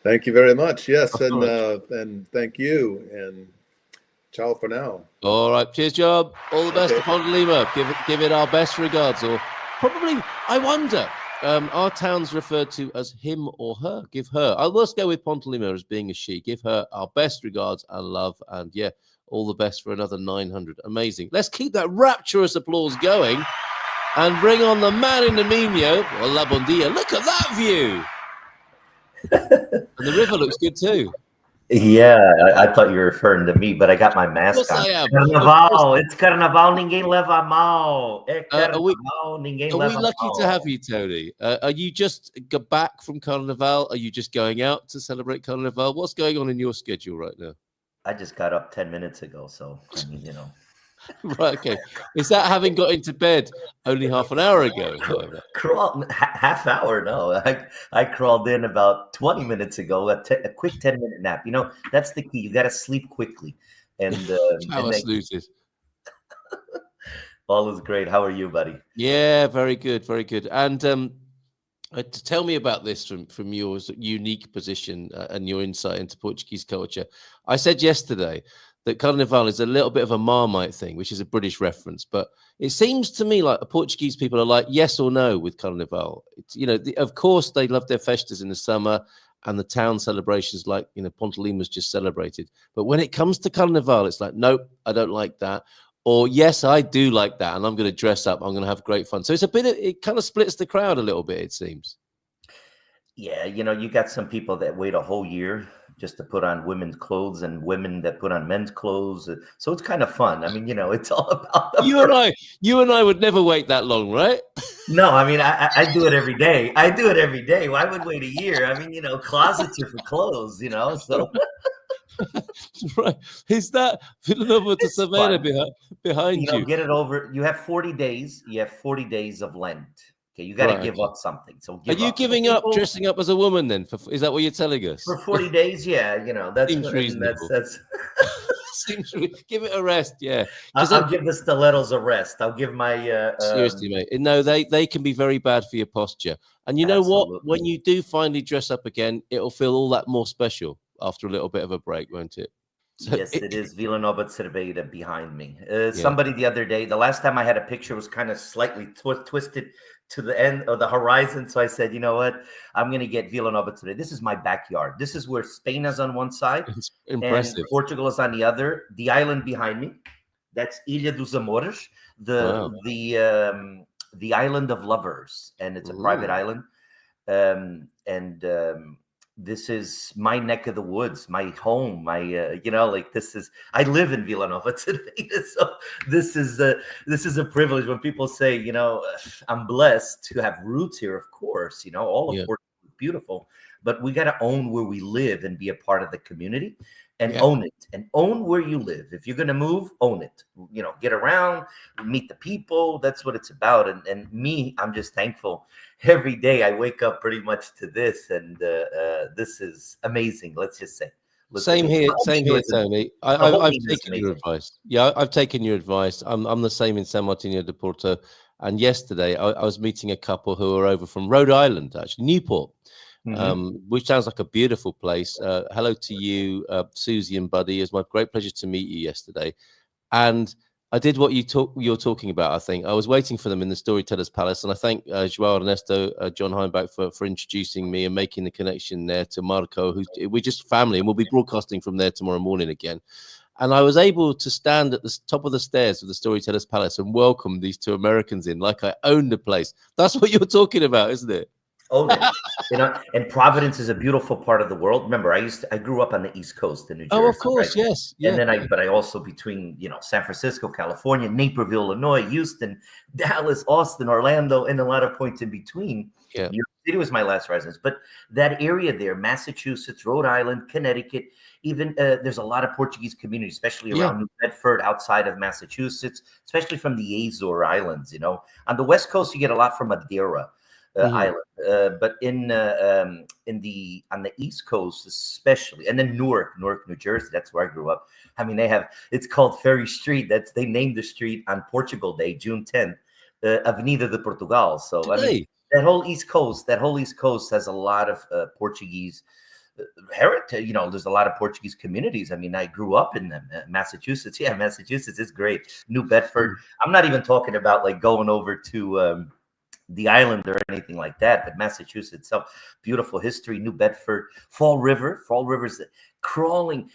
Thank you very much. Yes, and thank you. And ciao for now. All right. Cheers, Job. All the best to Ponte De Lima. Give it our best regards. Or probably, I wonder, are towns referred to as him or her? Give her. I'll just go with Ponte De Lima as being a she. Give her our best regards and love. And yeah, all the best for another 900. Amazing. Let's keep that rapturous applause going and bring on the man in the Minho. Olá Bom Dia. Look at that view. And the river looks good too. Yeah, I thought you were referring to me, but I got my mask on. I am. Carnaval, it's Carnaval, ninguém leva a mal. Are we ninguém leva a lucky mal. to have you, Tony? Are you just back from Carnaval? Are you just going out to celebrate Carnaval? What's going on in your schedule right now? I just got up 10 minutes ago, so I mean, Right, okay. Is that having got into bed only half an hour ago? Half hour? No, I crawled in about 20 minutes ago. A quick 10-minute nap. That's the key. You got to sleep quickly. And snoozes. All is great. How are you, buddy? Yeah, very good, very good. And to tell me about this from your unique position and your insight into Portuguese culture. I said yesterday that Carnaval is a little bit of a Marmite thing, which is a British reference, but it seems to me like the Portuguese people are like yes or no with Carnaval. It's, of course they love their festas in the summer and the town celebrations like, Ponte De Lima's just celebrated. But when it comes to Carnaval, it's like, nope, I don't like that. Or yes, I do like that, and I'm going to dress up. I'm going to have great fun. So it kind of splits the crowd a little bit, it seems. Yeah, you got some people that wait a whole year just to put on women's clothes and women that put on men's clothes. So it's kind of fun. I mean, it's all about you and I would never wait that long, right? No, I mean, I do it every day. I do it every day. Why would wait a year? I mean, closets are for clothes, so. Right. Is that Villanova to Savannah behind you? Get it over. You have 40 days. You have 40 days of Lent. Okay, you got to give up something. So are you giving up dressing up as a woman then? Is that what you're telling us? For 40 days, yeah. That's seems reasonable. That's seems give it a rest, yeah. I'll give the stilettos a rest. I'll give my seriously, mate. No, they can be very bad for your posture. And you know what? When you do finally dress up again, it'll feel all that more special after a little bit of a break, won't it? So yes, it is Villanova Cerveira behind me. Somebody the other day, the last time I had a picture was kind of slightly twisted to the end of the horizon. So I said, you know what? I'm going to get Vila Nova today. This is my backyard. This is where Spain is on one side It's and impressive. Portugal is on the other. The island behind me, that's Ilha dos Amores, Wow. the island of lovers, and it's a private island. This is my neck of the woods, my home, my this is, I live in Villanova today. So this is a privilege when people say, I'm blessed to have roots here. Of course, all of Portugal is beautiful, but we got to own where we live and be a part of the community and own it and own where you live. If you're going to move, own it, get around, meet the people. That's what it's about. And me, I'm just thankful. Every day I wake up pretty much to this, and this is amazing. Let's just say. Same here, Tony. I've taken your advice. Yeah, I've taken your advice. I'm the same in San Martino de Porto. And yesterday I was meeting a couple who are over from Rhode Island, actually, Newport, which sounds like a beautiful place. Hello to you, Susie and Buddy. It was my great pleasure to meet you yesterday. And I did what you're talking about, I think. I was waiting for them in the Storytellers Palace, and I thank João Ernesto, John Heimbach for introducing me and making the connection there to Marco, we're just family, and we'll be broadcasting from there tomorrow morning again. And I was able to stand at the top of the stairs of the Storytellers Palace and welcome these two Americans in like I owned the place. That's what you're talking about, isn't it? Own it. And Providence is a beautiful part of the world. Remember, I grew up on the East Coast in New Jersey. Oh, of course, right? Yes. Yeah. And then I also between, San Francisco, California, Naperville, Illinois, Houston, Dallas, Austin, Orlando, and a lot of points in between. Yeah. New York City was my last residence. But that area there, Massachusetts, Rhode Island, Connecticut, even there's a lot of Portuguese community, especially around New Bedford, outside of Massachusetts, especially from the Azore Islands. On the West Coast, you get a lot from Madeira. Island, but on the East Coast especially, and then Newark, New Jersey, that's where I grew up. I mean, it's called Ferry Street. They named the street on Portugal Day, June 10th, Avenida de Portugal. So I mean, that whole East Coast has a lot of Portuguese heritage. There's a lot of Portuguese communities. I mean, I grew up in them. Massachusetts, Massachusetts is great. New Bedford. I'm not even talking about like going over to the island or anything like that, but Massachusetts itself, beautiful history. New Bedford, Fall River's crawling.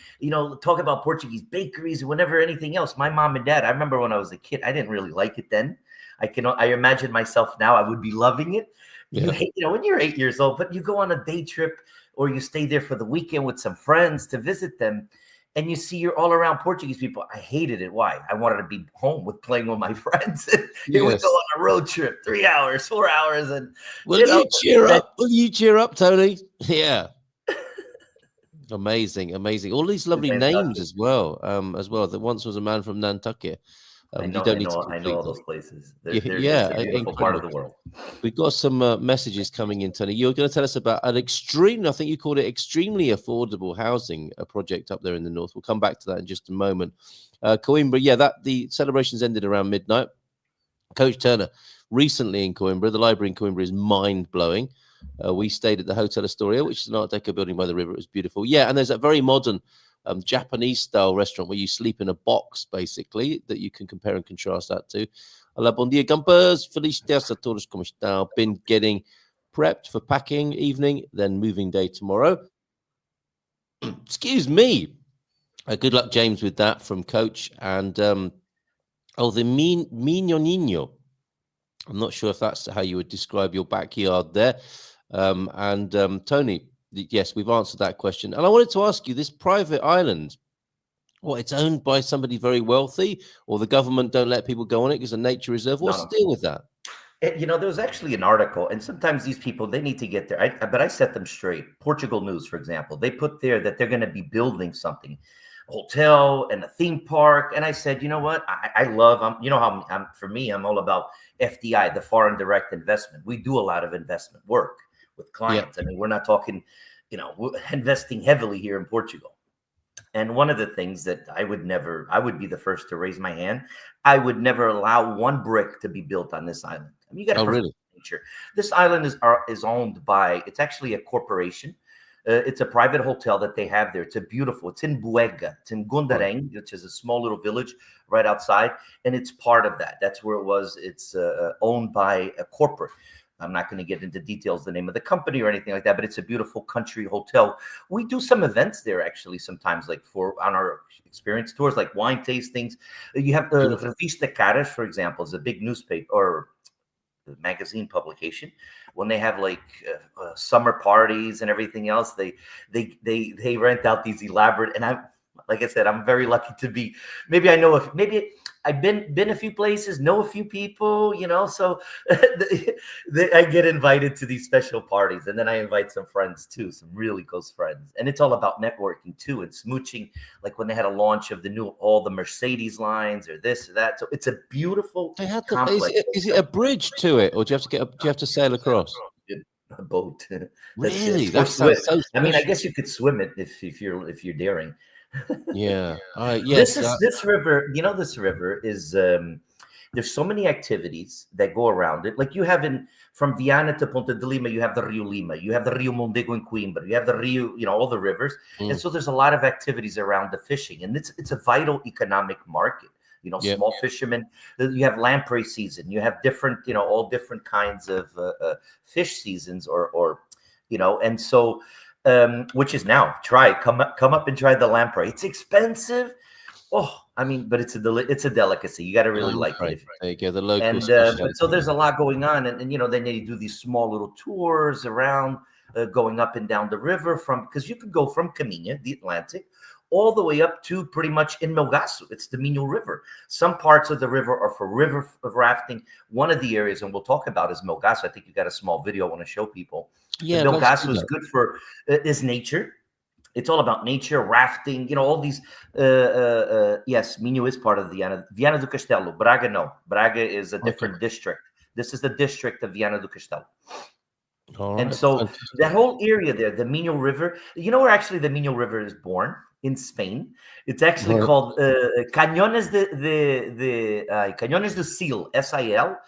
Talk about Portuguese bakeries and whenever anything else. My mom and dad, I remember when I was a kid, I didn't really like it then. I imagine myself now, I would be loving it. When you're 8 years old, but you go on a day trip or you stay there for the weekend with some friends to visit them, and you see you're all around Portuguese people. I hated it. Why? I wanted to be home playing with my friends. It would go on a road trip, 3 hours, 4 hours. And Will you cheer up? Will you cheer up, Tony? Yeah. Amazing. All these lovely names as well. That once was a man from Nantucket. I know all those places. They're just a beautiful part of the world. We've got some messages coming in, Tony. You're going to tell us about I think you called it extremely affordable housing, a project up there in the north. We'll come back to that in just a moment. Coimbra, the celebrations ended around midnight. Coach Turner, recently in Coimbra, the library in Coimbra is mind-blowing. We stayed at the Hotel Astoria, which is an Art Deco building by the river. It was beautiful. Yeah, and there's a very modern Japanese-style restaurant where you sleep in a box, basically, that you can compare and contrast that to. Olá Bom Dia, campers. Feliz dia a todos, como estão? Been getting prepped for packing evening, then moving day tomorrow. Excuse me. Good luck, James, with that from Coach. And, the Minho Nino. I'm not sure if that's how you would describe your backyard there. Tony, yes, we've answered that question. And I wanted to ask you, this private island, it's owned by somebody very wealthy, or the government don't let people go on it because it's a nature reserve? What's the deal with that? There was actually an article, and sometimes these people, they need to get there. But I set them straight. Portugal News, for example, they put there that they're going to be building something, a hotel and a theme park. And I said, you know what? I love, for me, I'm all about FDI, the foreign direct investment. We do a lot of investment work with clients. I mean, we're not talking, we're investing heavily here in Portugal. And one of the things that I would be the first to raise my hand. I would never allow one brick to be built on this island. I mean, you got to nature. This island is owned by, it's actually a corporation. It's a private hotel that they have there. It's it's in Buega. It's in Gondarém, which is a small little village right outside. And it's part of that. That's where it was. It's owned by a corporate. I'm not going to get into details, the name of the company or anything like that, but it's a beautiful country hotel. We do some events there actually sometimes, like on our experience tours, like wine tastings. You have the Revista Caras, for example, is a big newspaper or magazine publication. When they have like summer parties and everything else, they rent out these elaborate. And like I said, I'm very lucky to be. Maybe I've been a few places, know a few people, so I get invited to these special parties, and then I invite some friends too, some really close friends. And it's all about networking too and smooching, like when they had a launch of all the Mercedes lines or this or that. So it's a beautiful complex. Is it a bridge to it, or do you have to sail across? A boat. Really? I mean, I guess you could swim it if you're daring. Yeah. Yes. This river, this river is there's so many activities that go around it. Like you have from Viana to Ponte De Lima, you have the Rio Lima, you have the Rio Mondego in Coimbra, you have the Rio, all the rivers. And so there's a lot of activities around the fishing, and it's a vital economic market. Small fishermen. You have lamprey season. You have different, all different kinds of fish seasons, and so. Which is now come up and try the lamprey. It's expensive. But it's a delicacy. You got to really like it. There you go. The local. And so there's a lot going on, and then they do these small little tours around, going up and down the river because you could go from Caminha, the Atlantic, all the way up to pretty much in Melgaço. It's the Minho River. Some parts of the river are for river rafting. One of the areas, and we'll talk about, is Melgaço. I think you got a small video I want to show people. Yeah, Melgaço is good for is nature. It's all about nature, rafting, all these. Yes, Minho is part of Viana do Castelo. Braga, no. Braga is a different district. This is the district of Viana do Castelo. And so that whole area there, the Minho River, where actually the Minho River is born? In Spain. It's actually called Cañones de Sil, S-I-L.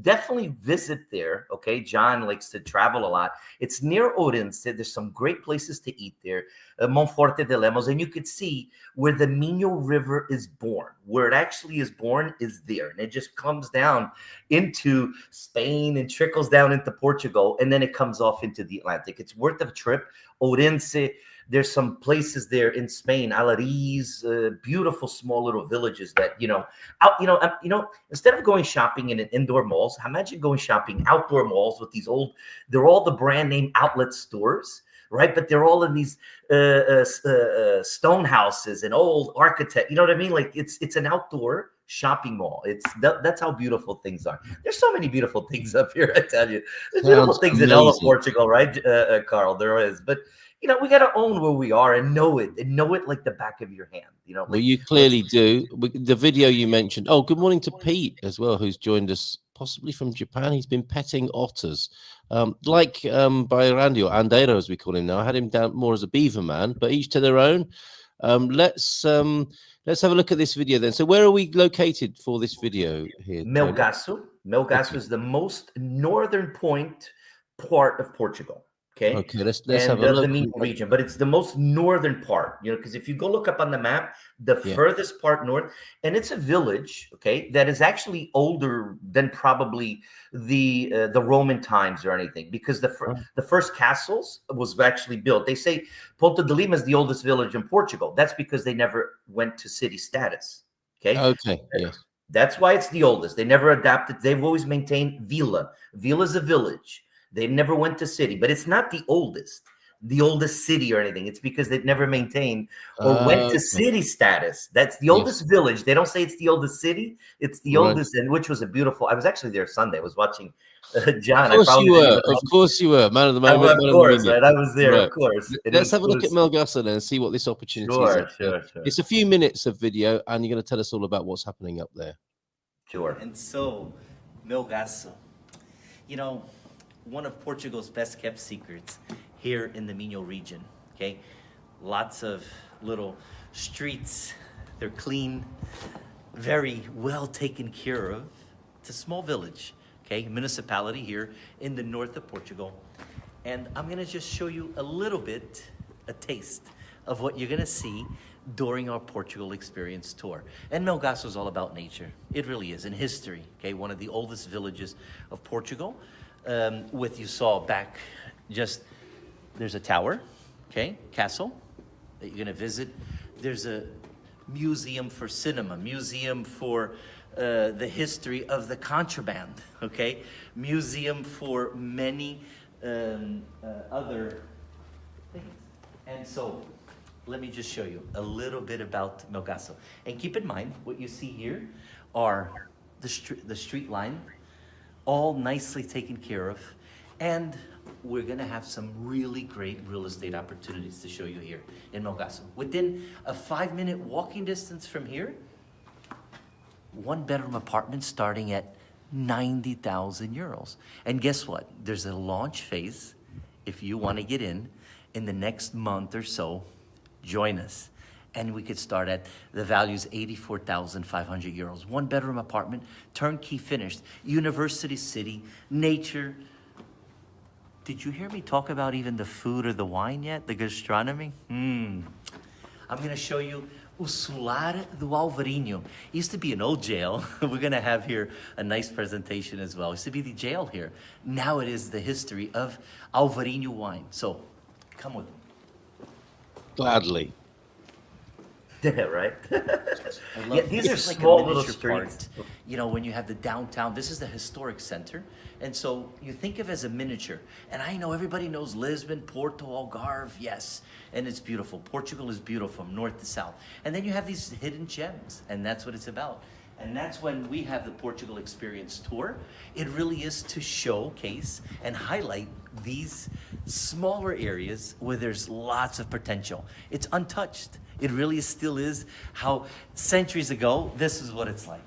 Definitely visit there, okay? John likes to travel a lot. It's near Orense. There's some great places to eat there. Monforte de Lemos, and you could see where the Minho River is born. Where it actually is born is there, and it just comes down into Spain and trickles down into Portugal, and then it comes off into the Atlantic. It's worth a trip. Orense. There's some places there in Spain, Alariz, beautiful small little villages that, instead of going shopping in an indoor malls, imagine going shopping outdoor malls with they're all the brand name outlet stores, right? But they're all in these stone houses and old architect. You know what I mean? Like it's an outdoor shopping mall. That's how beautiful things are. There's so many beautiful things up here, I tell you. There's beautiful things in all of Portugal, right, Carl? There is, but. We got to own where we are and know it like the back of your hand. Well, you clearly do. The video you mentioned. Oh, good morning to Pete as well, who's joined us possibly from Japan. He's been petting otters, like Bairandi or Andero, as we call him now. I had him down more as a beaver man, but each to their own. Let's have a look at this video then. So where are we located for this video here? Melgaço. Melgaço is the most northern part of Portugal. Okay, let's have a look. The Minho region, but it's the most northern part, because if you go look up on the map, the furthest part north, and it's a village, okay, that is actually older than probably the Roman times or anything, because the first castles was actually built. They say Ponte de Lima is the oldest village in Portugal. That's because they never went to city status. Okay, yes. That's why it's the oldest. They never adapted. They've always maintained vila. Vila is a village. They never went to city, but it's not the oldest city or anything. It's because they've never maintained or went to city status. That's the oldest village. They don't say it's the oldest city. It's the oldest, and which was I was actually there Sunday. I was watching John. Of course you were. Man of the moment. Of course, right? I was there, of course. Let's have a look at Melgaço then and see what this opportunity is. Sure. It's a few minutes of video, and you're going to tell us all about what's happening up there. Sure. And so, Melgaço, one of Portugal's best kept secrets here in the Minho region, okay? Lots of little streets. They're clean, very well taken care of. It's a small village, okay? Municipality here in the north of Portugal. And I'm gonna just show you a little bit, a taste of what you're gonna see during our Portugal experience tour. And Melgaço is all about nature. It really is, in history, okay? One of the oldest villages of Portugal. You saw back just, there's a tower, okay? Castle that you're gonna visit. There's a museum for cinema, museum for the history of the contraband, okay? Museum for many other things. And so, let me just show you a little bit about Melgaço. And keep in mind, what you see here are the street line, all nicely taken care of. And we're gonna have some really great real estate opportunities to show you here in Melgaço. Within a 5-minute walking distance from here, 1-bedroom apartment starting at 90,000 euros. And guess what? There's a launch phase. If you wanna get in the next month or so, join us. And we could start at the value's 84,500 euros. 1-bedroom apartment, turnkey finished, university city, nature. Did you hear me talk about even the food or the wine yet? The gastronomy? I'm gonna show you o Solar do Alvarinho. It used to be an old jail. We're gonna have here a nice presentation as well. It used to be the jail here. Now it is the history of Alvarinho wine. So, come with me. Gladly. Yeah, right. These are like small a little miniature streets. part. You know, when you have the downtown, this is the historic center. And so you think of it as a miniature. And I know everybody knows Lisbon, Porto, Algarve, yes. And it's beautiful. Portugal is beautiful from north to south. And then you have these hidden gems. And that's what it's about. And that's when we have the Portugal Experience Tour. It really is to showcase and highlight these smaller areas where there's lots of potential. It's untouched. It really still is how centuries ago, this is what it's like.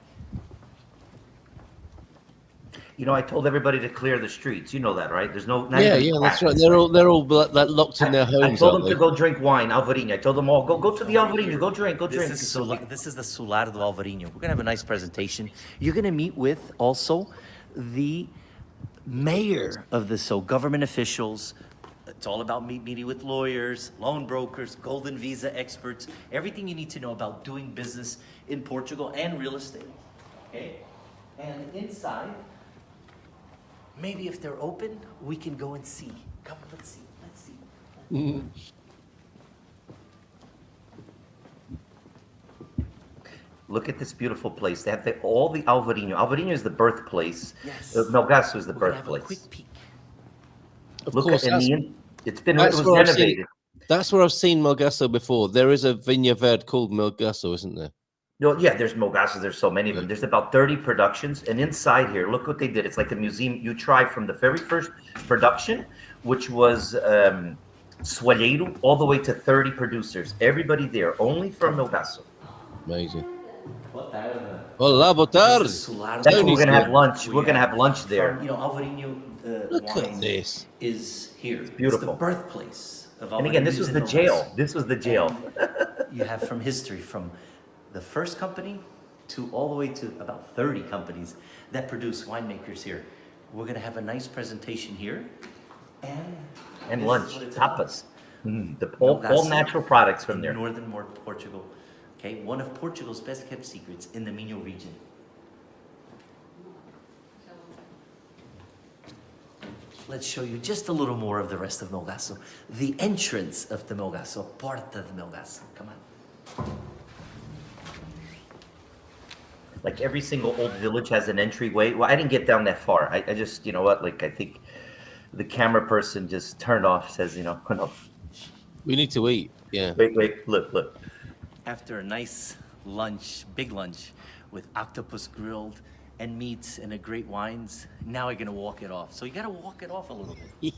You know, I told everybody to clear the streets. You know that, right? There's no. Yeah, that's right. They're all like, locked in their homes. I told them to go drink wine, Alvarinho. I told them all, go to the Alvarinho, go drink. This is the Solar do Alvarinho. We're gonna have a nice presentation. You're gonna meet with also the mayor of the government officials. It's all about meeting with lawyers, loan brokers, golden visa experts, everything you need to know about doing business in Portugal and real estate. Okay? And inside, maybe if they're open, we can go and see. Come, let's see. Look at this beautiful place. They have all the Alvarinho. Alvarinho is the birthplace. Yes. Melgaço is the We're gonna have a birthplace. quick peek. Of Look course, at it was where I've renovated. that's where I've seen Melgaço before. There is a vineyard verde called Melgaço, isn't there? No, yeah, there's Melgaço. There's so many of them. There's about 30 productions, and inside here, look what they did. It's like a museum. You try from the very first production, which was Soalheiro, all the way to 30 producers. Everybody there, only from Melgaço. Amazing. Olá, Olá, boa tarde. That's where we're gonna have lunch. We're gonna have lunch there. You know, Alvarinho Look wine at this. is here. It's beautiful. the birthplace of Alvarinho. And again, this was the jail. This was the jail. You have from history, from the first company to all the way to about 30 companies that produce winemakers here. We're gonna have a nice presentation here, And this lunch, is what it's about. tapas. All natural products from there. Northern Portugal. Okay, one of Portugal's best kept secrets in the Minho region. Let's show you just a little more of the rest of Melgaço. The entrance of the Melgaço, Porta de Melgaço. Come on. Like every single old village has an entryway. Well, I didn't get down that far. I just, you know what? Like I think the camera person just turned off. Says, you know, no. We need to eat. Yeah. Wait, look. After a nice lunch, big lunch, with octopus grilled and meats and a great wines, now we're gonna walk it off. So you gotta walk it off a little bit.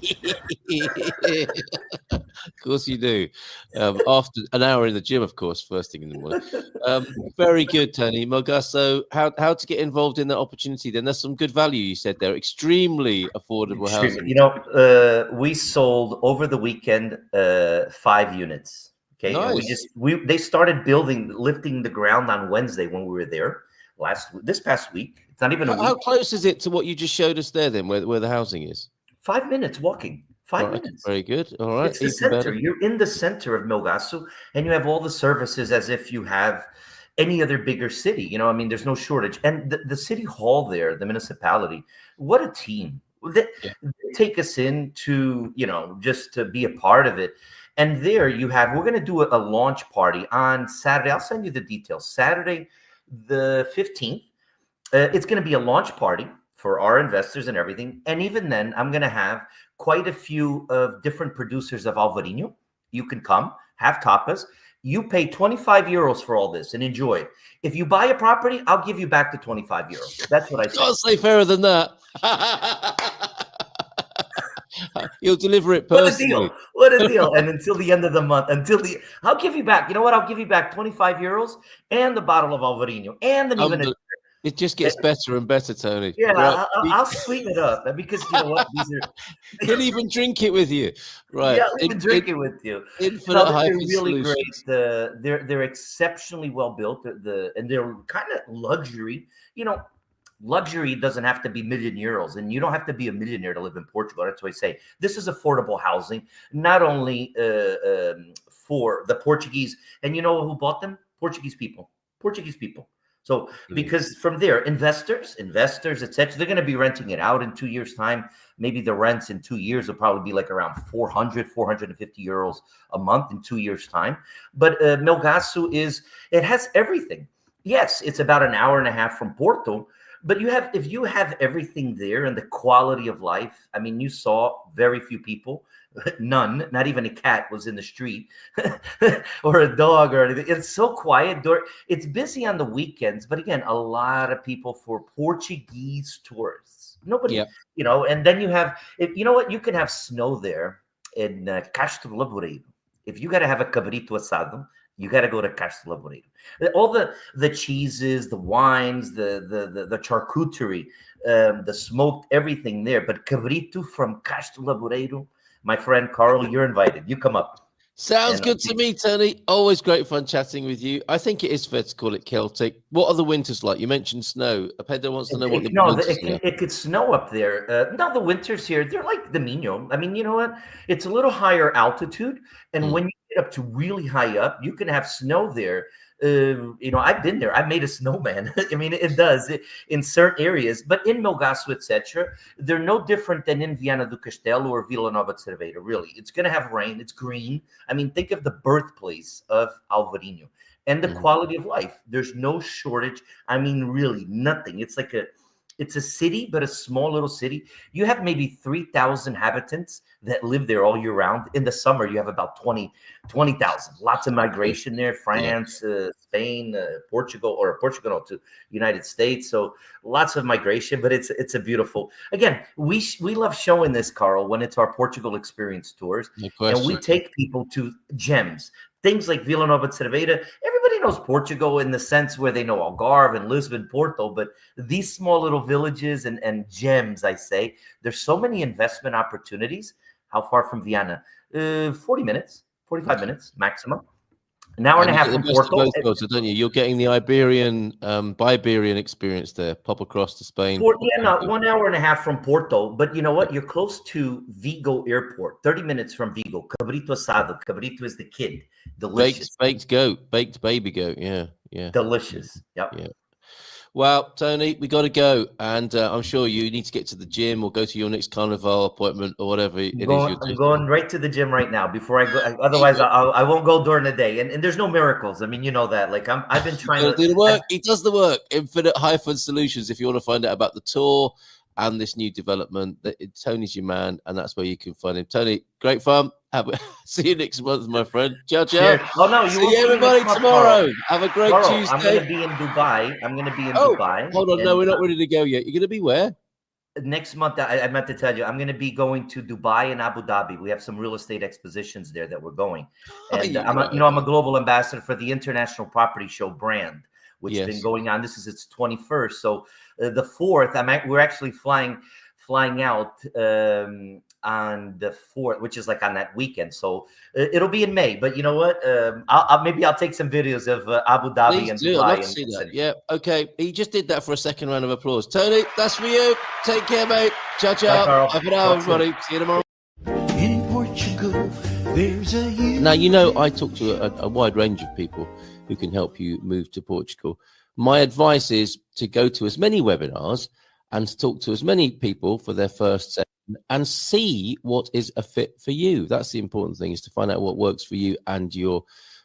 Of course you do. After an hour in the gym, of course, first thing in the morning. Very good, Tony. Melgaço, how to get involved in that opportunity then? There's some good value, you said there. Extremely affordable housing. You know, we sold over the weekend 5 units. Okay, Nice. and they started lifting the ground on Wednesday when we were there this past week. It's not even a week. How close is it to what you just showed us there then, where the housing is? 5 minutes walking. 5 Right, minutes. very good. All right. It's the Even center. better. You're in the center of Melgaço, and you have all the services as if you have any other bigger city. You know, I mean, there's no shortage. And the city hall there, the municipality, what a team. They take us in to, you know, just to be a part of it. And there you have, we're going to do a launch party on Saturday. I'll send you the details. Saturday, the 15th. It's going to be a launch party for our investors and everything. And even then, I'm going to have quite a few of different producers of Alvarinho. You can come, have tapas. You pay 25 euros for all this and enjoy it. If you buy a property, I'll give you back the 25 euros. That's what I say. Can't say fairer than that. You'll deliver it personally. What a deal. And until the end of the month, I'll give you back. You know what? I'll give you back 25 euros and the bottle of Alvarinho and even it just gets better and better, Tony. Yeah, Right. I'll sweeten it up because you know what? He'll even drink it with you, right? Yeah, I'll even drink it with you. Infinite They're really great. They're exceptionally well built. And they're kind of luxury. You know, luxury doesn't have to be million euros, and you don't have to be a millionaire to live in Portugal. That's what I say. This is affordable housing, not only for the Portuguese. And you know who bought them? Portuguese people. So because from there, investors, etc., they're going to be renting it out in 2 years' time. Maybe the rents in 2 years will probably be like around 450 euros a month in 2 years' time. But Melgaço it has everything. Yes, it's about an hour and a half from Porto, but if you have everything there and the quality of life, I mean, you saw very few people. None, not even a cat was in the street or a dog or anything. It's so quiet. It's busy on the weekends, but again, a lot of people for Portuguese tourists. Nobody, you know, and then you have, you know what, you can have snow there in Castro Laboreiro. If you got to have a cabrito assado, you got to go to Castro Laboreiro. All the cheeses, the wines, the charcuterie, the smoked, everything there. But cabrito from Castro Laboreiro, my friend Carl, you're invited. You come up. Sounds good to me, Tony. Always great fun chatting with you. I think it is fair to call it Celtic. What are the winters like? You mentioned snow. Pedro wants to know what the winters are. It could snow up there. No, the winters here, they're like the Minho. I mean, you know what? It's a little higher altitude. And when you get up to really high up, you can have snow there. You know, I've been there. I made a snowman. I mean, it does in certain areas, but in Melgaço, etc., they're no different than in Viana do Castelo or Vila Nova de Cerveira. Really, it's going to have rain. It's green. I mean, think of the birthplace of Alvarinho and the quality of life. There's no shortage. I mean, really, nothing. It's a city, but a small little city. You have maybe 3,000 inhabitants that live there all year round. In the summer, you have about 20,000. Lots of migration there. France, Spain, Portugal to United States. So lots of migration, but it's a beautiful. Again, we love showing this, Carl, when it's our Portugal experience tours, and we take people to gems. Things like Vila Nova de Cerveira. Everybody knows Portugal in the sense where they know Algarve and Lisbon, Porto, but these small little villages and gems, I say, there's so many investment opportunities. How far from Vienna? 45 minutes maximum. An hour and a half from Porto. Don't you? You're getting the Iberian experience there. Pop across to Spain. 1 hour and a half from Porto. But you know what? You're close to Vigo Airport. 30 minutes from Vigo. Cabrito asado. Cabrito is the kid. Delicious. Baked baby goat. Yeah. Delicious. Yep. Yeah. Well, Tony, we got to go, and I'm sure you need to get to the gym or go to your next carnival appointment or whatever it is you're doing. I'm going right to the gym right now before I go. Otherwise, I won't go during the day. And there's no miracles. I mean, you know that. Like I've been trying to do the work. He does the work. Infinite Solutions. If you want to find out about the tour and this new development, Tony's your man, and that's where you can find him. Tony, great fun. See you next month, my friend. Ciao. Cheers. Oh no, see everybody tomorrow. Have a great Tuesday. I'm going to be in Dubai. Dubai. Hold on, no, we're not ready to go yet. You're going to be where? Next month, I meant to tell you, I'm going to be going to Dubai and Abu Dhabi. We have some real estate expositions there that we're going, and I'm a global ambassador for the International Property Show brand, which has been going on. This is its 21st. So the 4th, we're actually flying out on the 4th, which is like on that weekend. So it'll be in May. But you know what? I'll take some videos of Abu Dhabi. Please and do. Dubai. I'd love to see that. Yeah. Okay. He just did that for a second round of applause. Tony, that's for you. Take care, mate. Ciao. Bye, Carl. Have an hour, everybody. See you tomorrow. There's a huge Now, you know, I talk to a wide range of people who can help you move to Portugal. My advice is to go to as many webinars and to talk to as many people for their first session and see what is a fit for you. That's the important thing, is to find out what works for you and your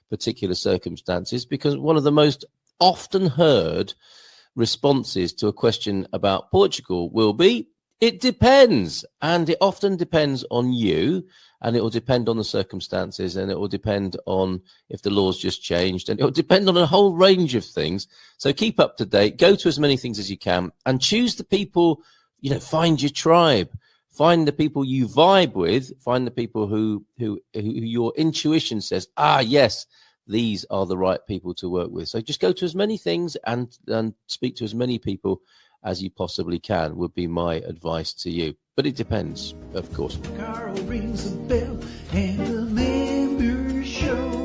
particular circumstances, because one of the most often heard responses to a question about Portugal will be, it depends. And it often depends on you, and it will depend on the circumstances, and it will depend on if the laws just changed, and it will depend on a whole range of things. So keep up to date, go to as many things as you can, and choose the people, you know, find your tribe, find the people you vibe with, find the people who your intuition says, yes, these are the right people to work with. So just go to as many things and speak to as many people as you possibly can, would be my advice to you. But it depends, of course. Carl rings a bell and the members show.